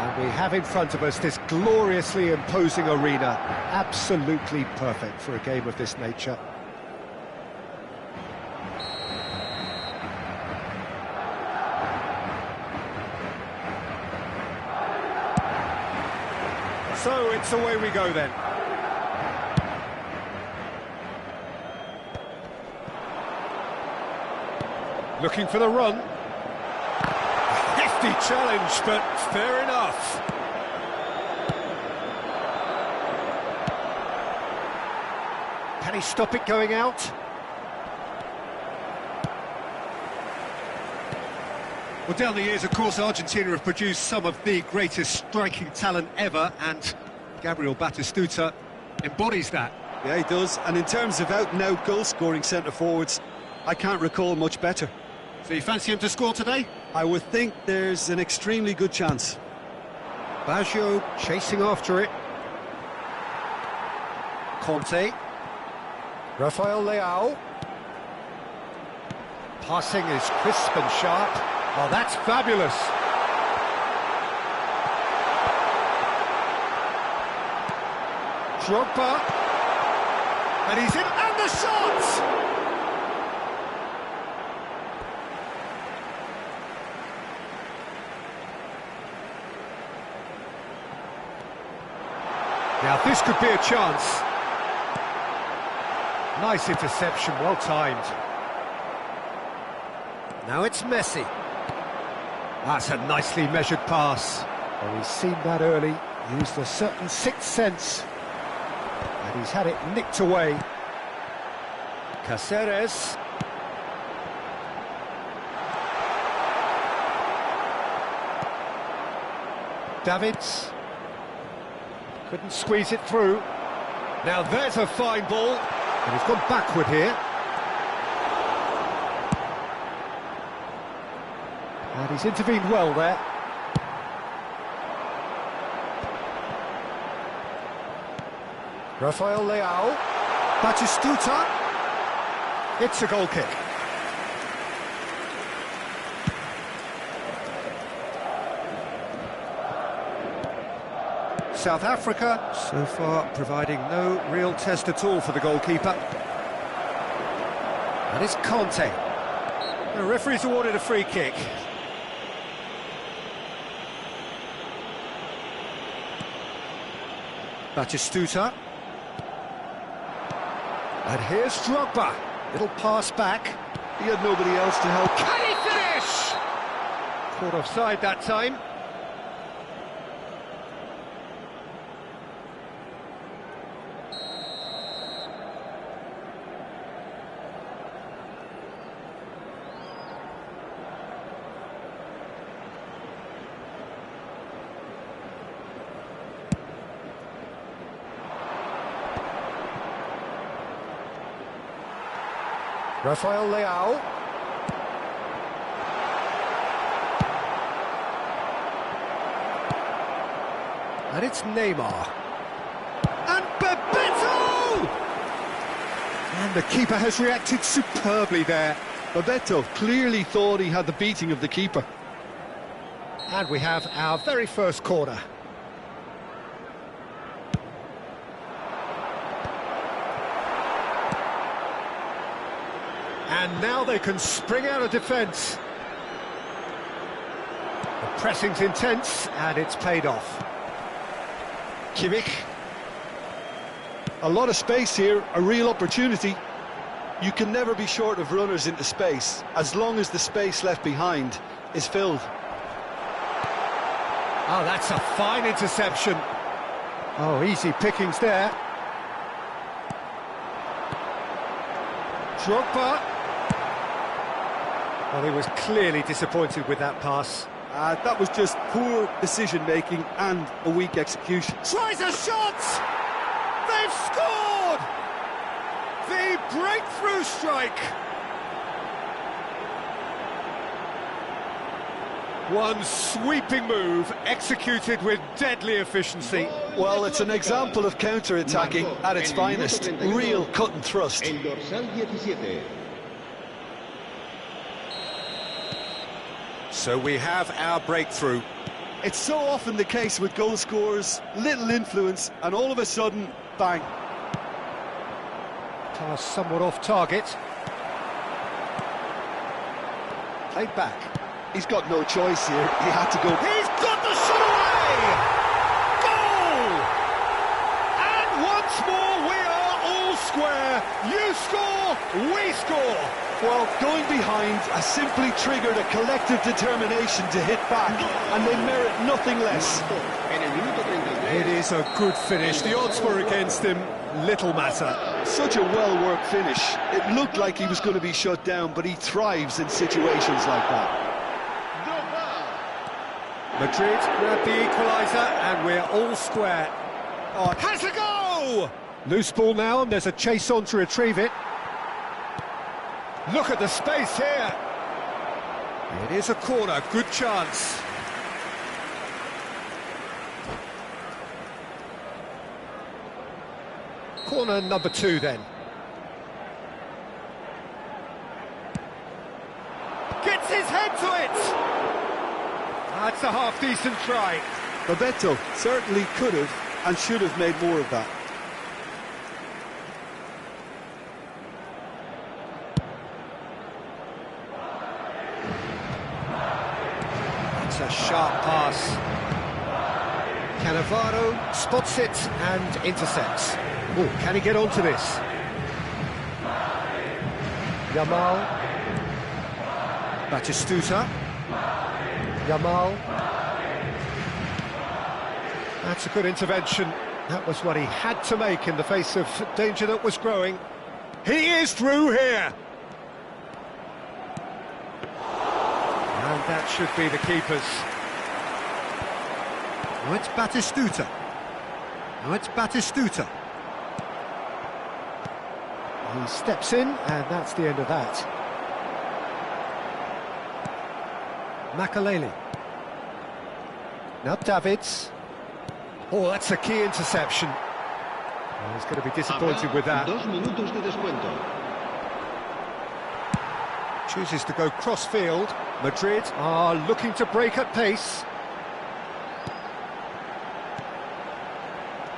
And we have in front of us this gloriously imposing arena, absolutely perfect for a game of this nature. So it's away we go then. Looking for the run. Hefty challenge, but fair enough. Can he stop it going out? Well, down the years, of course, Argentina have produced some of the greatest striking talent ever, and Gabriel Batistuta embodies that. Yeah, he does. And in terms of out-and-out goal-scoring centre-forwards, I can't recall much better. So you fancy him to score today? I would think there's an extremely good chance. Baggio chasing after it. Conte. Rafael Leao. Passing is crisp and sharp. Oh, that's fabulous. Drogba. And he's in, and the shot! Now this could be a chance. Nice interception, well timed. Now it's Messi. That's a nicely measured pass. Well, he's seen that early, used a certain sixth sense. And he's had it nicked away. Cáceres. Davids. Couldn't squeeze it through. Now there's a fine ball. And he's gone backward here. And he's intervened well there. Rafael Leao. Batistuta. It's a goal kick. South Africa, so far, providing no real test at all for the goalkeeper. And it's Conte. The referee's awarded a free kick. Batistuta. And here's Drogba. Little pass back. He had nobody else to help. Can he finish? Caught offside that time. Rafael Leao. And it's Neymar. And Bebeto! And the keeper has reacted superbly there. Bebeto clearly thought he had the beating of the keeper. And we have our very first corner. And now they can spring out of defence. The pressing's intense, and it's paid off. Kimmich. A lot of space here, a real opportunity. You can never be short of runners into space, as long as the space left behind is filled. Oh, that's a fine interception. Oh, easy pickings there. Drogba. Well, he was clearly disappointed with that pass. That was just poor decision-making and a weak execution. Tries a shot! They've scored! The breakthrough strike! One sweeping move, executed with deadly efficiency. Well, it's an example of counter-attacking at its finest. Real cut and thrust. So we have our breakthrough. It's so often the case with goal scorers, little influence, and all of a sudden, bang. Pass somewhat off target. Played back. He's got no choice here, he had to go. He's got the shot away! Goal! And once more we are all square. here. You score, we score. Well, going behind has simply triggered a collective determination to hit back, and they merit nothing less. It is a good finish. The odds were against him. Little matter. Such a well-worked finish. It looked like he was going to be shut down, but he thrives in situations like that. Madrid grabbed the equaliser, and we're all square. Oh, it has a go! Loose ball now, and there's a chase on to retrieve it. Look at the space here. It is a corner, good chance. Corner number 2 then. Gets his head to it! That's a half-decent try. Bebeto certainly could have and should have made more of that. It's a sharp pass. Cannavaro spots it and intercepts. Oh, can he get onto this? Yamal. Batistuta. Yamal. That's a good intervention. That was what he had to make in the face of danger that was growing. He is through here. And that should be the keeper's. Now it's Batistuta. Now it's Batistuta. He steps in, and that's the end of that. Makaleli. Now Davids. Oh, that's a key interception. Oh, he's going to be disappointed with that. 2 minutos de descuento. Chooses to go cross-field. Madrid are looking to break at pace.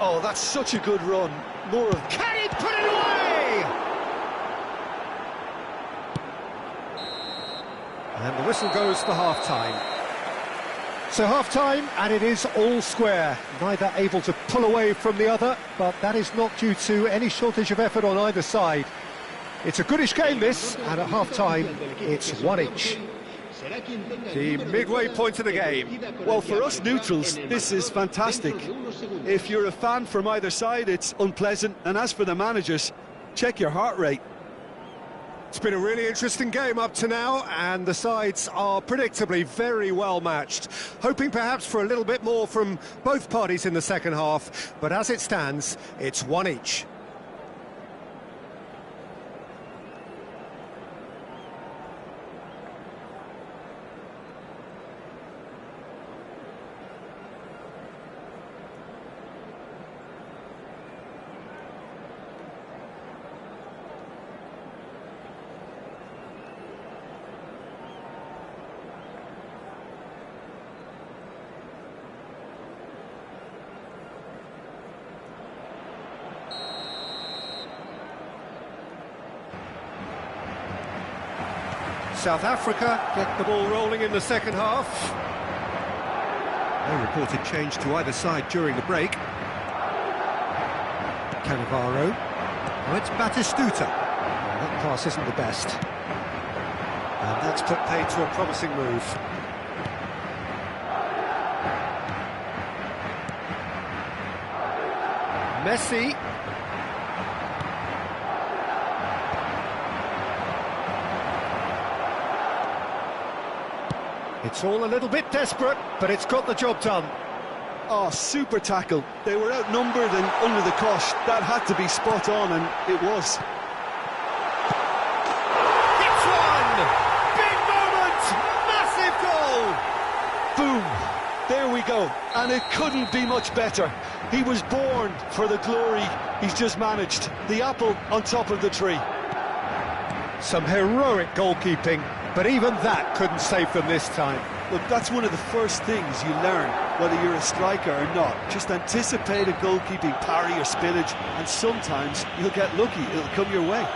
Oh, that's such a good run. More of... Can he put it away? And the whistle goes for half-time. So half-time, and it is all square. Neither able to pull away from the other, but that is not due to any shortage of effort on either side. It's a goodish game, this, and at half-time, it's 1 each. The midway point of the game. Well, for us neutrals, this is fantastic. If you're a fan from either side, it's unpleasant. And as for the managers, check your heart rate. It's been a really interesting game up to now, and the sides are predictably very well matched. Hoping perhaps for a little bit more from both parties in the second half, but as it stands, it's 1 each. South Africa get the ball rolling in the second half. No reported change to either side during the break. Cannavaro. Now it's Batistuta. That pass isn't the best. And that's put paid to a promising move. Messi. It's all a little bit desperate, but it's got the job done. Oh, super tackle. They were outnumbered and under the cosh. That had to be spot on, and it was. It's one! Big moment! Massive goal! Boom! There we go. And it couldn't be much better. He was born for the glory he's just managed. The apple on top of the tree. Some heroic goalkeeping, but even that couldn't save them this time. Look, that's one of the first things you learn, whether you're a striker or not. Just anticipate a goalkeeping parry or spillage, and sometimes you'll get lucky, it'll come your way.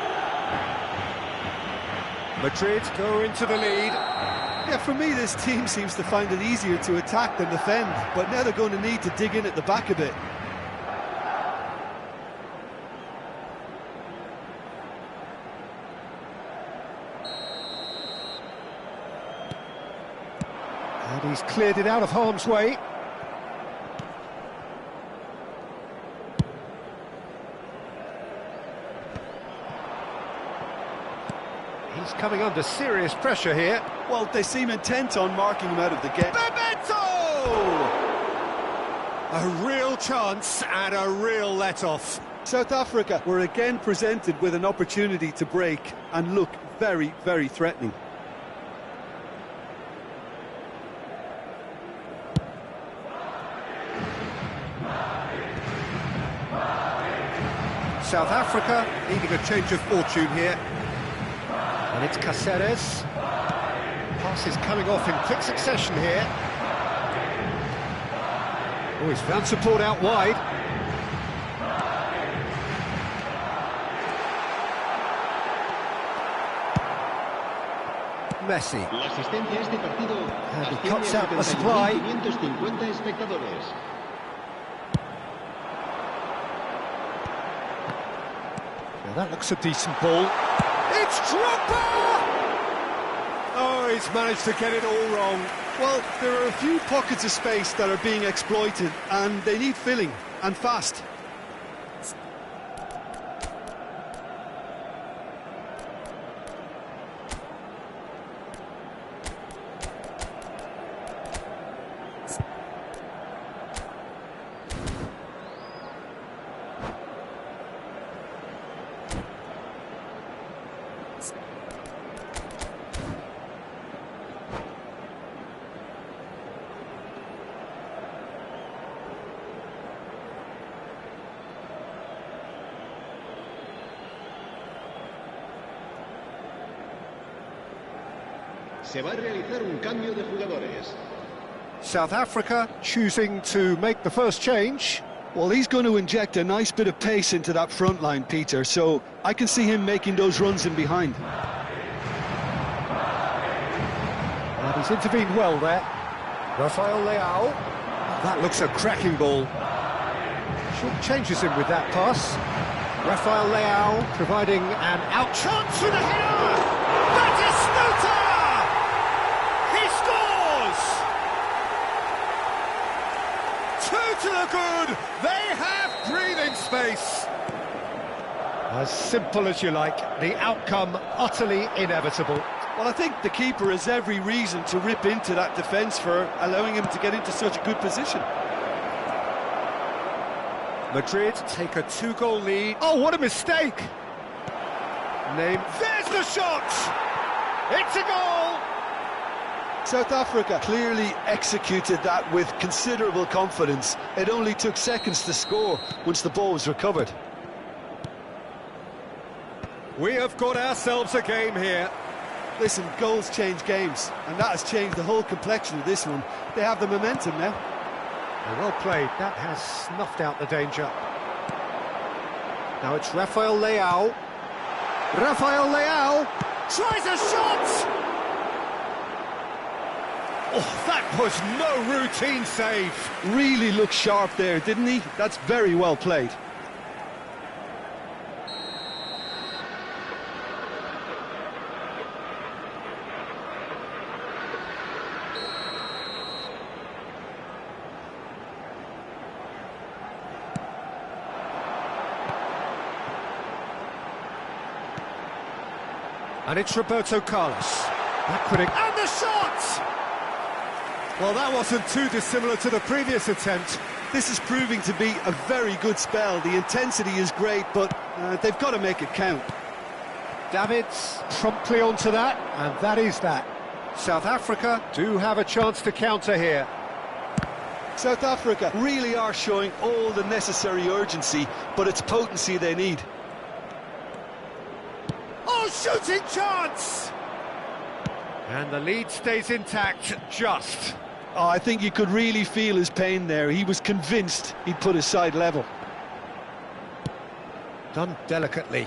Madrid go into the lead. Yeah, for me, this team seems to find it easier to attack than defend, but now they're going to need to dig in at the back a bit. And he's cleared it out of harm's way. He's coming under serious pressure here. Well, they seem intent on marking him out of the game. Bebeto! A real chance and a real let-off. South Africa were again presented with an opportunity to break and look very, very threatening. South Africa needing a change of fortune here. And it's Caceres. Pass is coming off in quick succession here. Oh, he's found support out wide. Messi. La asistencia a este partido And he asciende cuts a out the supply. 71.550 espectadores. Now that looks a decent ball. It's Dropper! Oh, he's managed to get it all wrong. Well, there are a few pockets of space that are being exploited, and they need filling, and fast. Se va a realizar un cambio de jugadores. South Africa choosing to make the first change. Well, he's going to inject a nice bit of pace into that front line, Peter, so I can see him making those runs in behind. And he's intervened well there. Rafael Leao. That looks a cracking ball. Short changes him with that pass. Rafael Leao providing an out chance with a header. That is Snuta! He scores! Two to the good. They have breathing space. As simple as you like. The outcome utterly inevitable. Well, I think the keeper has every reason to rip into that defence for allowing him to get into such a good position. Madrid take a two-goal lead. Oh, what a mistake! There's the shot! It's a goal! South Africa clearly executed that with considerable confidence. It only took seconds to score once the ball was recovered. We have got ourselves a game here. Listen, goals change games, and that has changed the whole complexion of this one. They have the momentum now. Well played, that has snuffed out the danger. Now it's Rafael Leao. Rafael Leao tries a shot! Oh, that was no routine save. Really looked sharp there, didn't he? That's very well played. And it's Roberto Carlos. And the shot! Well, that wasn't too dissimilar to the previous attempt. This is proving to be a very good spell. The intensity is great, but they've got to make it count. Davids promptly onto that, and that is that. South Africa do have a chance to counter here. South Africa really are showing all the necessary urgency, but it's potency they need. Oh, shooting chance! And the lead stays intact, just. Oh, I think you could really feel his pain there. He was convinced he'd put his side level. Done delicately.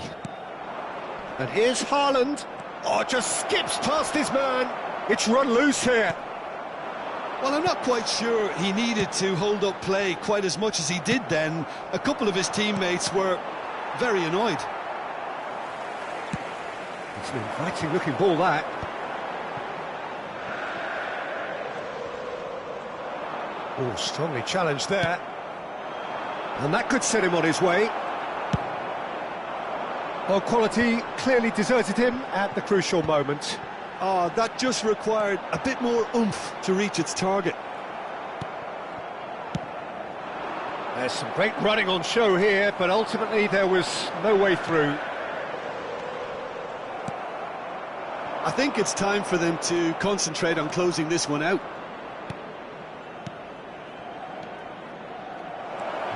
And here's Haaland. Oh, just skips past his man. It's run loose here. Well, I'm not quite sure he needed to hold up play quite as much as he did then. A couple of his teammates were very annoyed. It's an inviting looking ball, that. Oh, strongly challenged there. And that could set him on his way. Well, quality clearly deserted him at the crucial moment. Oh, that just required a bit more oomph to reach its target. There's some great running on show here, but ultimately there was no way through. I think it's time for them to concentrate on closing this one out.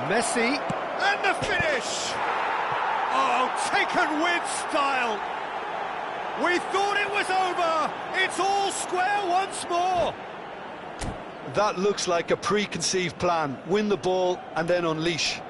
Messi, and the finish! Oh, taken with style! We thought it was over! It's all square once more! That looks like a preconceived plan. Win the ball and then unleash.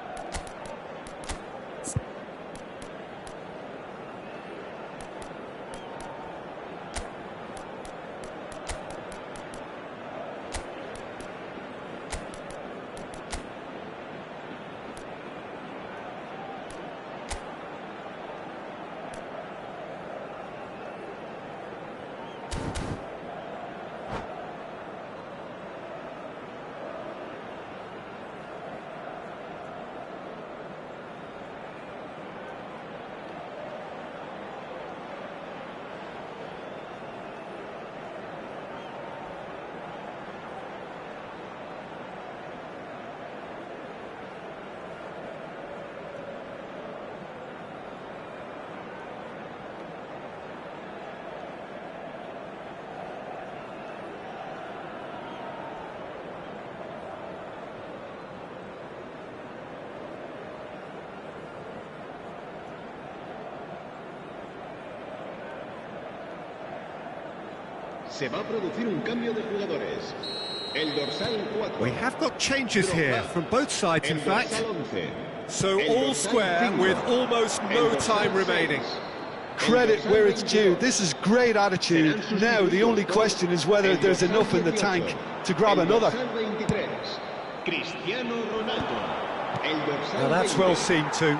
Se va a producir un cambio de jugadores. El dorsal 4. We have got changes here from both sides, in fact. So all square with almost no time remaining. Credit where it's due. This is great attitude. Now the only question is whether there's enough in the tank to grab another. Now that's well seen too.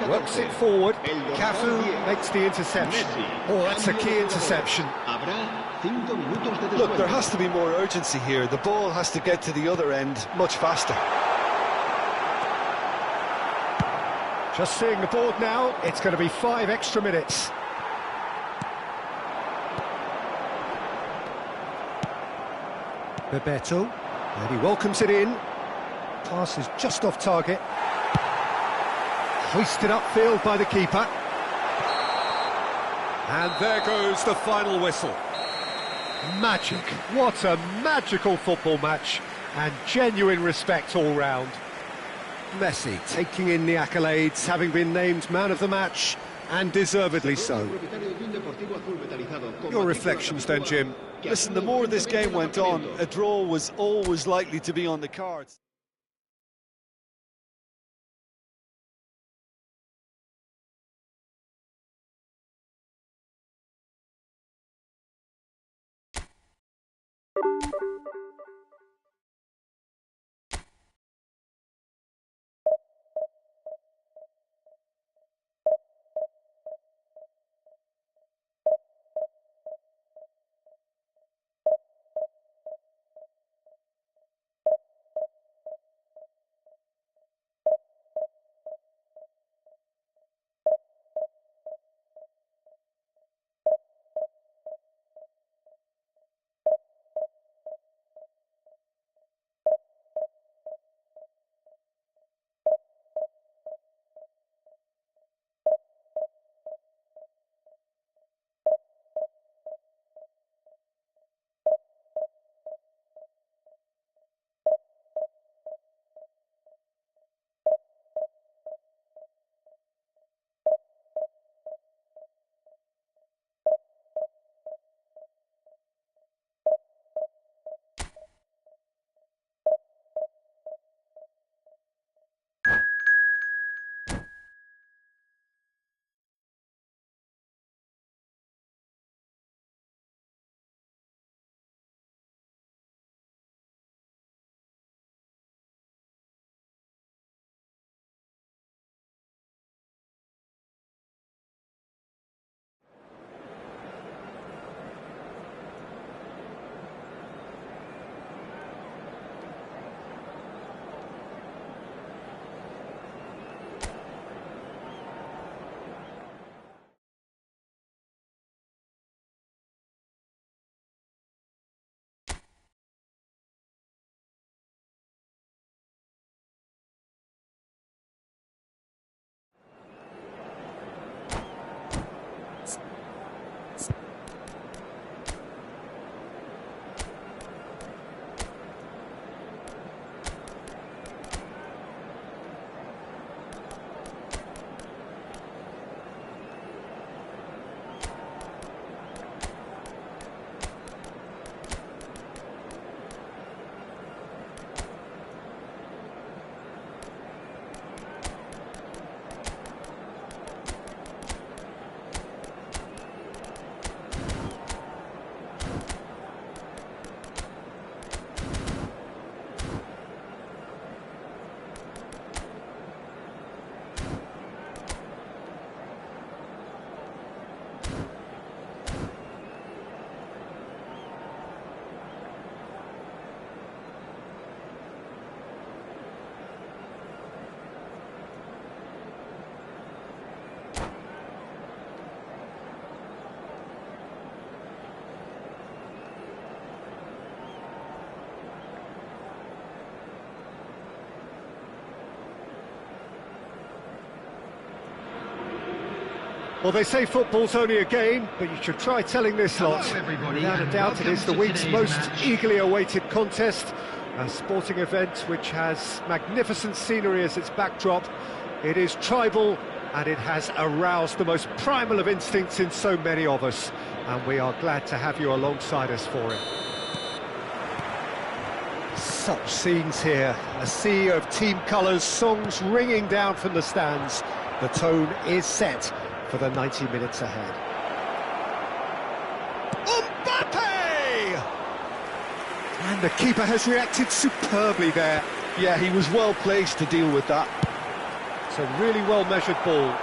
Works it forward. Cafu makes the interception. Oh, that's a key interception. Look, there has to be more urgency here. The ball has to get to the other end much faster. Just seeing the board now, it's going to be 5 extra minutes. Bebeto, and he welcomes it in. Pass is just off target. Hoisted upfield by the keeper. And there goes the final whistle. Magic. What a magical football match. And genuine respect all round. Messi taking in the accolades, having been named man of the match, and deservedly so. Your reflections then, Jim? Listen, the more this game went on, a draw was always likely to be on the cards. Well, they say football's only a game, but you should try telling this lot. Hello, everybody, Without a and doubt, it welcome is the to week's today's most match. eagerly awaited contest. A sporting event which has magnificent scenery as its backdrop. It is tribal, and it has aroused the most primal of instincts in so many of us. And we are glad to have you alongside us for it. Such scenes here, a sea of team colours, songs ringing down from the stands. The tone is set for the 90 minutes ahead. Mbappe! And the keeper has reacted superbly there. Yeah, he was well placed to deal with that. It's a really well-measured ball.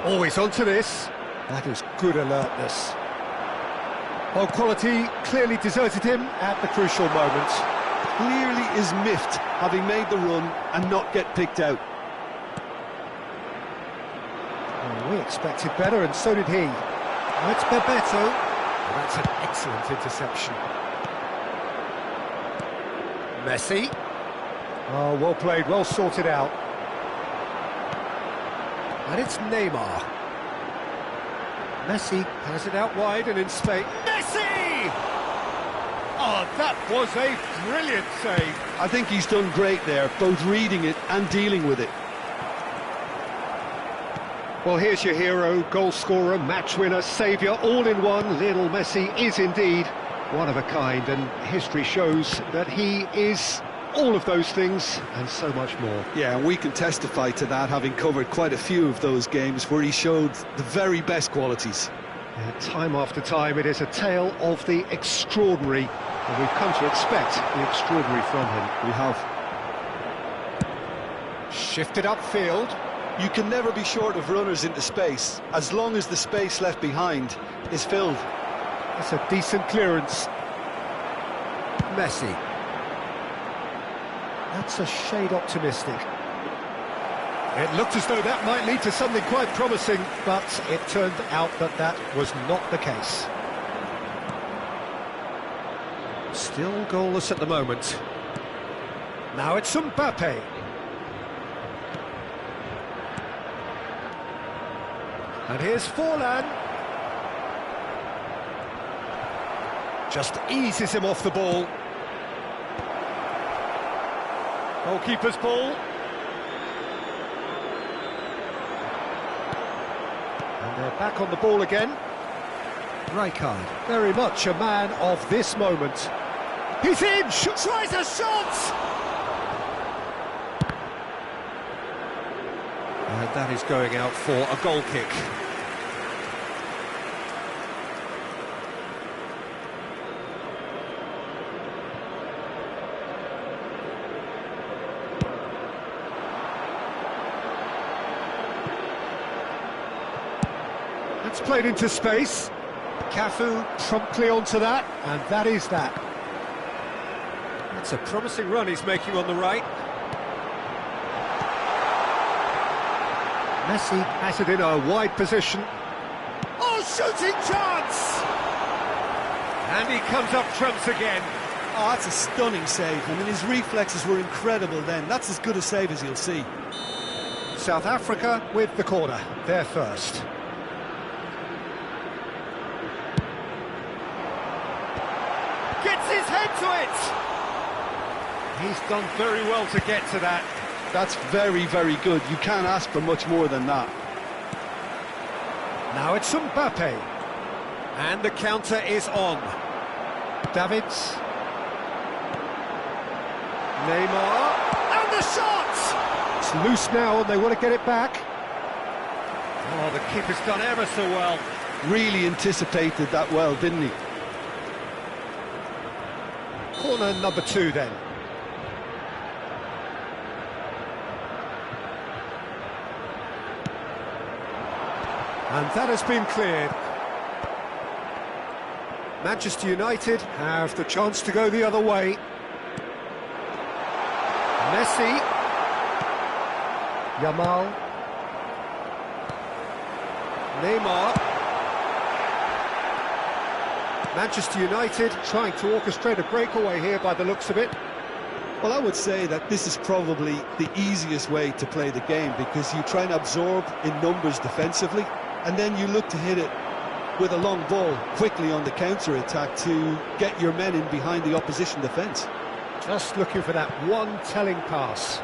Always onto this. That is good alertness. Well, quality clearly deserted him at the crucial moment. Clearly is miffed, having made the run and not get picked out. Oh, we expected better, and so did he. Oh, it's Bebeto. Oh, that's an excellent interception. Messi. Oh, well played, well sorted out. And it's Neymar. Messi has it out wide and in space. Messi! Oh, that was a brilliant save. I think he's done great there, both reading it and dealing with it. Well, here's your hero, goal scorer, match winner, saviour, all in one. Lionel Messi is indeed one of a kind, and history shows that he is all of those things and so much more. Yeah, and we can testify to that, having covered quite a few of those games where he showed the very best qualities. Yeah, time after time, it is a tale of the extraordinary, and we've come to expect the extraordinary from him. We have. Shifted upfield. You can never be short of runners into space, as long as the space left behind is filled. That's a decent clearance. Messi. That's a shade optimistic. It looked as though that might lead to something quite promising, but it turned out that that was not the case. Still goalless at the moment. Now it's Mbappe. And here's Forlan. Just eases him off the ball. Goalkeeper's ball. And they're back on the ball again. Rijkaard, very much a man of this moment. He's in! Tries a shot! And that is going out for a goal kick. That's played into space. Cafu promptly onto that, and that is that. That's a promising run he's making on the right. Messi has it in a wide position. Oh, shooting chance! And he comes up trumps again. Oh, that's a stunning save. I mean, his reflexes were incredible then. That's as good a save as you'll see. South Africa with the corner, they're first. Gets his head to it! He's done very well to get to that. That's very, very good. You can't ask for much more than that. Now it's Mbappe. And the counter is on. Davids. Neymar. And the shot! It's loose now and they want to get it back. Oh, the keeper's done ever so well. Really anticipated that well, didn't he? Corner number 2 then. And that has been cleared. Manchester United have the chance to go the other way. Messi. Yamal. Neymar. Manchester United trying to orchestrate a breakaway here by the looks of it. Well, I would say that this is probably the easiest way to play the game, because you try and absorb in numbers defensively, and then you look to hit it with a long ball quickly on the counter-attack to get your men in behind the opposition defence. Just looking for that one telling pass.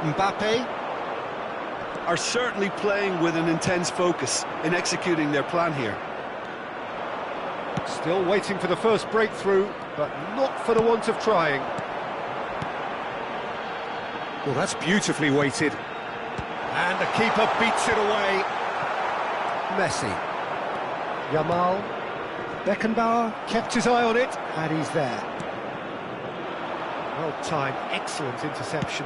Mbappe are certainly playing with an intense focus in executing their plan here. still waiting for the first breakthrough, but not for the want of trying. Well, that's beautifully weighted. And the keeper beats it away. Messi. Yamal. Beckenbauer kept his eye on it, and he's there. Well timed, excellent interception.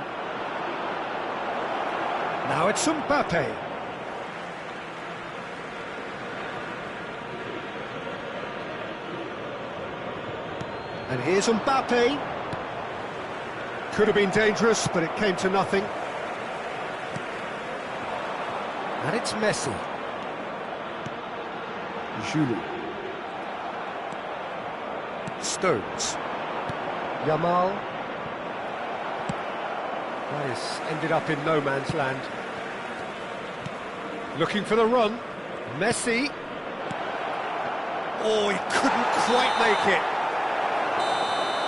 Now it's Mbappe. And here's Mbappe. Could have been dangerous, but it came to nothing. And it's Messi. Giroud. Stones. Yamal. Nice. Ended up in no man's land. Looking for the run. Messi. Oh, he couldn't quite make it.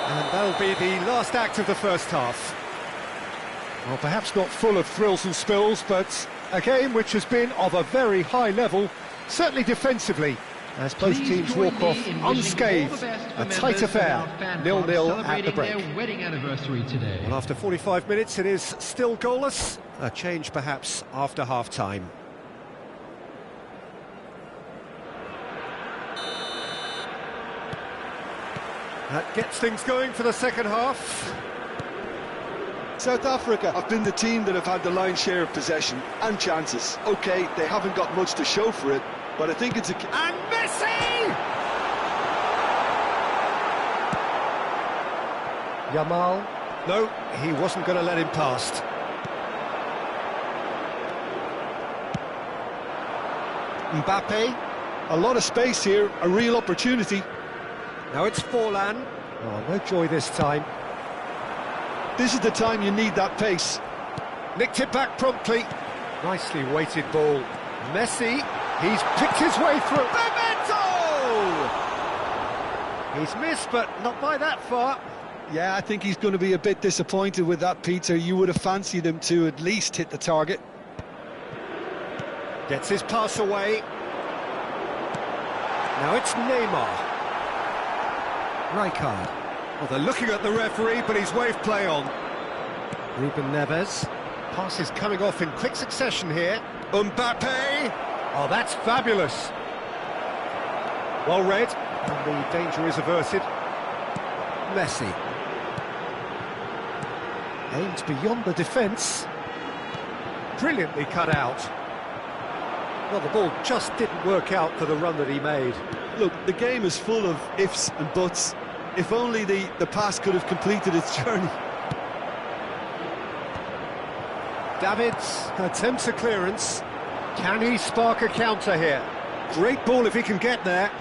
And that'll be the last act of the first half. Well, perhaps not full of thrills and spills, but a game which has been of a very high level, certainly defensively, as both teams walk off unscathed. A tight affair, 0-0 at the break. Wedding anniversary today. Well, after 45 minutes, it is still goalless. A change, perhaps, after half-time. That gets things going for the second half. South Africa have been the team that have had the lion's share of possession and chances. OK, they haven't got much to show for it, but I think it's a... And Messi! Yamal. No, he wasn't going to let him past. Mbappe. A lot of space here, a real opportunity. Now it's Forlan. Oh, no joy this time. This is the time you need that pace. Nicked it back promptly. Nicely weighted ball. Messi, he's picked his way through. Memento! He's missed, but not by that far. Yeah, I think he's going to be a bit disappointed with that, Peter. You would have fancied him to at least hit the target. Gets his pass away. Now it's Neymar. Rijkaard. Well, they're looking at the referee, but he's waved play on. Ruben Neves. Pass is coming off in quick succession here. Mbappe! Oh, that's fabulous. Well read, and the danger is averted. Messi. Aimed beyond the defence. Brilliantly cut out. Well, the ball just didn't work out for the run that he made. Look, the game is full of ifs and buts. If only the pass could have completed its journey. Davids attempts a clearance. Can he spark a counter here? Great ball if he can get there.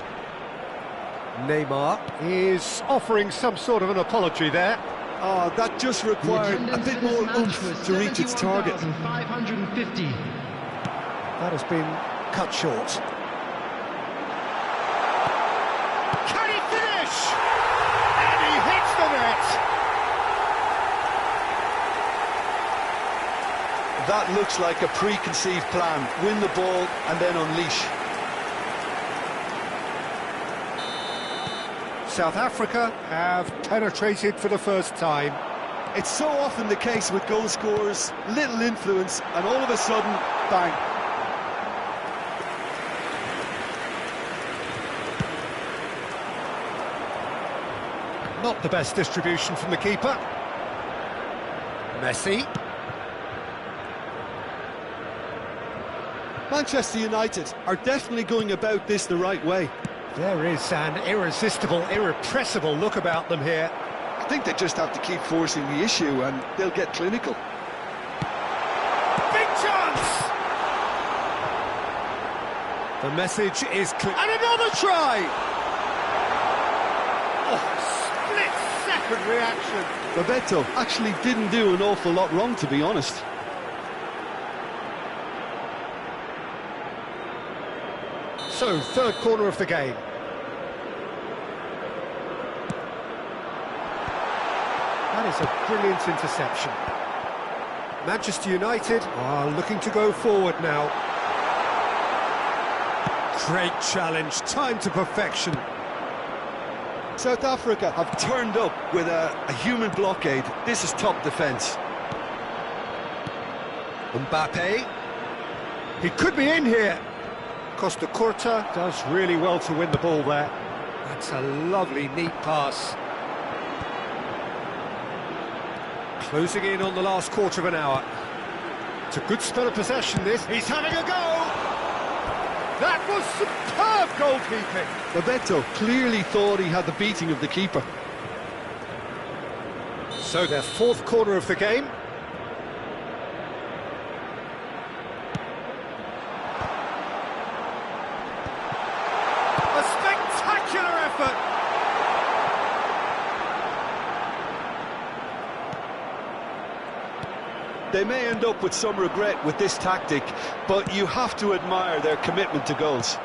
Neymar is offering some sort of an apology there. Oh, that just required a bit more oomph to reach its target. 550. That has been cut short. Can he finish? And he hits the net! That looks like a preconceived plan. Win the ball and then unleash. South Africa have penetrated for the first time. It's so often the case with goal scorers, little influence, and all of a sudden, bang. Not the best distribution from the keeper. Messi. Manchester United are definitely going about this the right way. There is an irresistible, irrepressible look about them here. I think they just have to keep forcing the issue and they'll get clinical. Big chance! The message is clear. And another try! Oh, split different reaction. Bebeto actually didn't do an awful lot wrong, to be honest. So, third corner of the game. That is a brilliant interception. Manchester United are looking to go forward now. Great challenge, time to perfection. South Africa have turned up with a human blockade. This is top defence. Mbappe. He could be in here. Costa Curta does really well to win the ball there. That's a lovely, neat pass. Closing in on the last quarter of an hour. It's a good spell of possession, this. He's having a go! That was superb goalkeeping! Bebeto clearly thought he had the beating of the keeper. So their fourth corner of the game. A spectacular effort! They may end up with some regret with this tactic, but you have to admire their commitment to goals.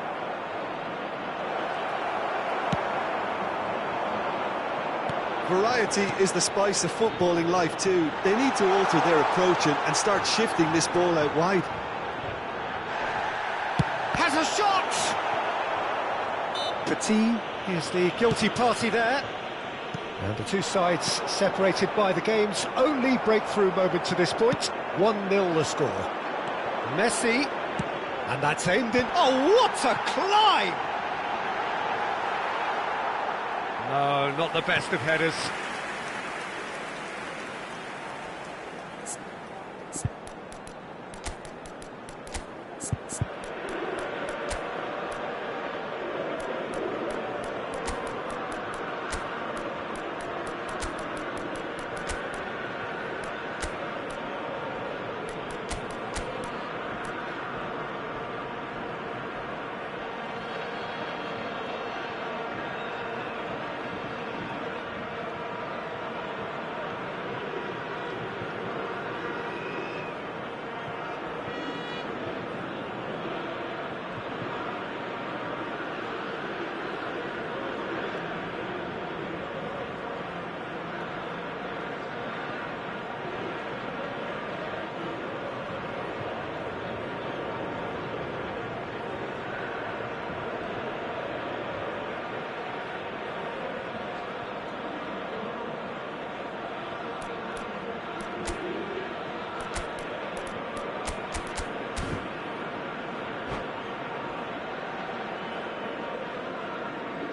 Variety is the spice of footballing life too. They need to alter their approach and start shifting this ball out wide. Has a shot! Petit is the guilty party there. And the two sides separated by the game's only breakthrough moment to this point. 1-0 the score. Messi, and that's aimed in. Oh, what a climb! No, not the best of headers.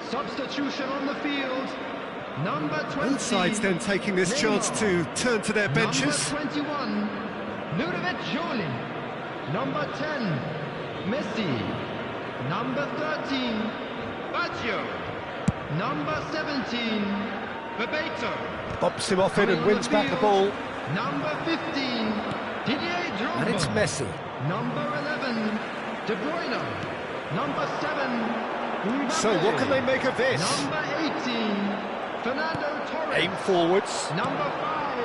Substitution on the field. Number 20. Both sides then taking this chance to turn to their benches. Number 21, Ludovic Joly. Number 10, Messi. Number 13, Baggio. Number 17, Bebeto. Bops him off it and wins back the ball. Number 15, Didier Drogba. And it's Messi. Number 11, De Bruyne. Number 7, Mbappe. So what can they make of this? Number 18, Fernando Torres. Aim forwards. Number 5,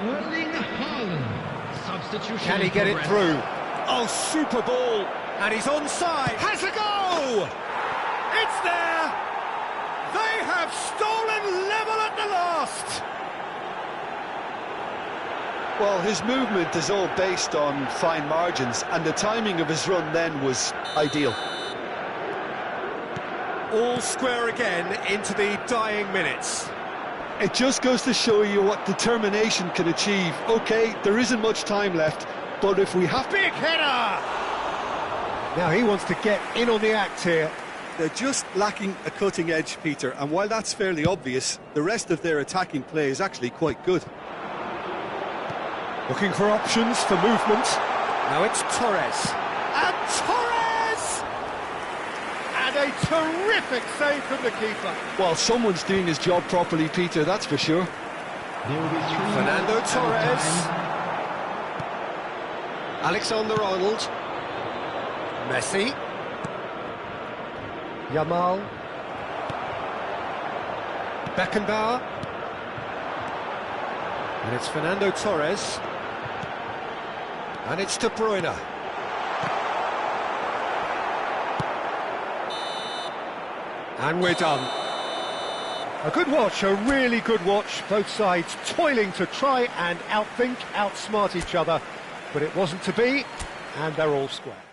Erling Haaland. Substitution. Can he get it progress. through? Oh, super ball. And he's onside. Has a go! It's there! They have stolen level at the last! Well, his movement is all based on fine margins, and the timing of his run then was ideal. All square again into the dying minutes. It just goes to show you what determination can achieve. OK, there isn't much time left, but if we have... Big header! Now he wants to get in on the act here. They're just lacking a cutting edge, Peter, and while that's fairly obvious, the rest of their attacking play is actually quite good. Looking for options for movement. Now it's Torres. And Torres! And a terrific save from the keeper. Well, someone's doing his job properly, Peter, that's for sure. Fernando Torres. Alexander-Arnold. Messi. Yamal. Beckenbauer. And it's Fernando Torres. And it's De Bruyne. And we're done. A good watch, a really good watch. Both sides toiling to try and outthink, outsmart each other. But it wasn't to be, and they're all square.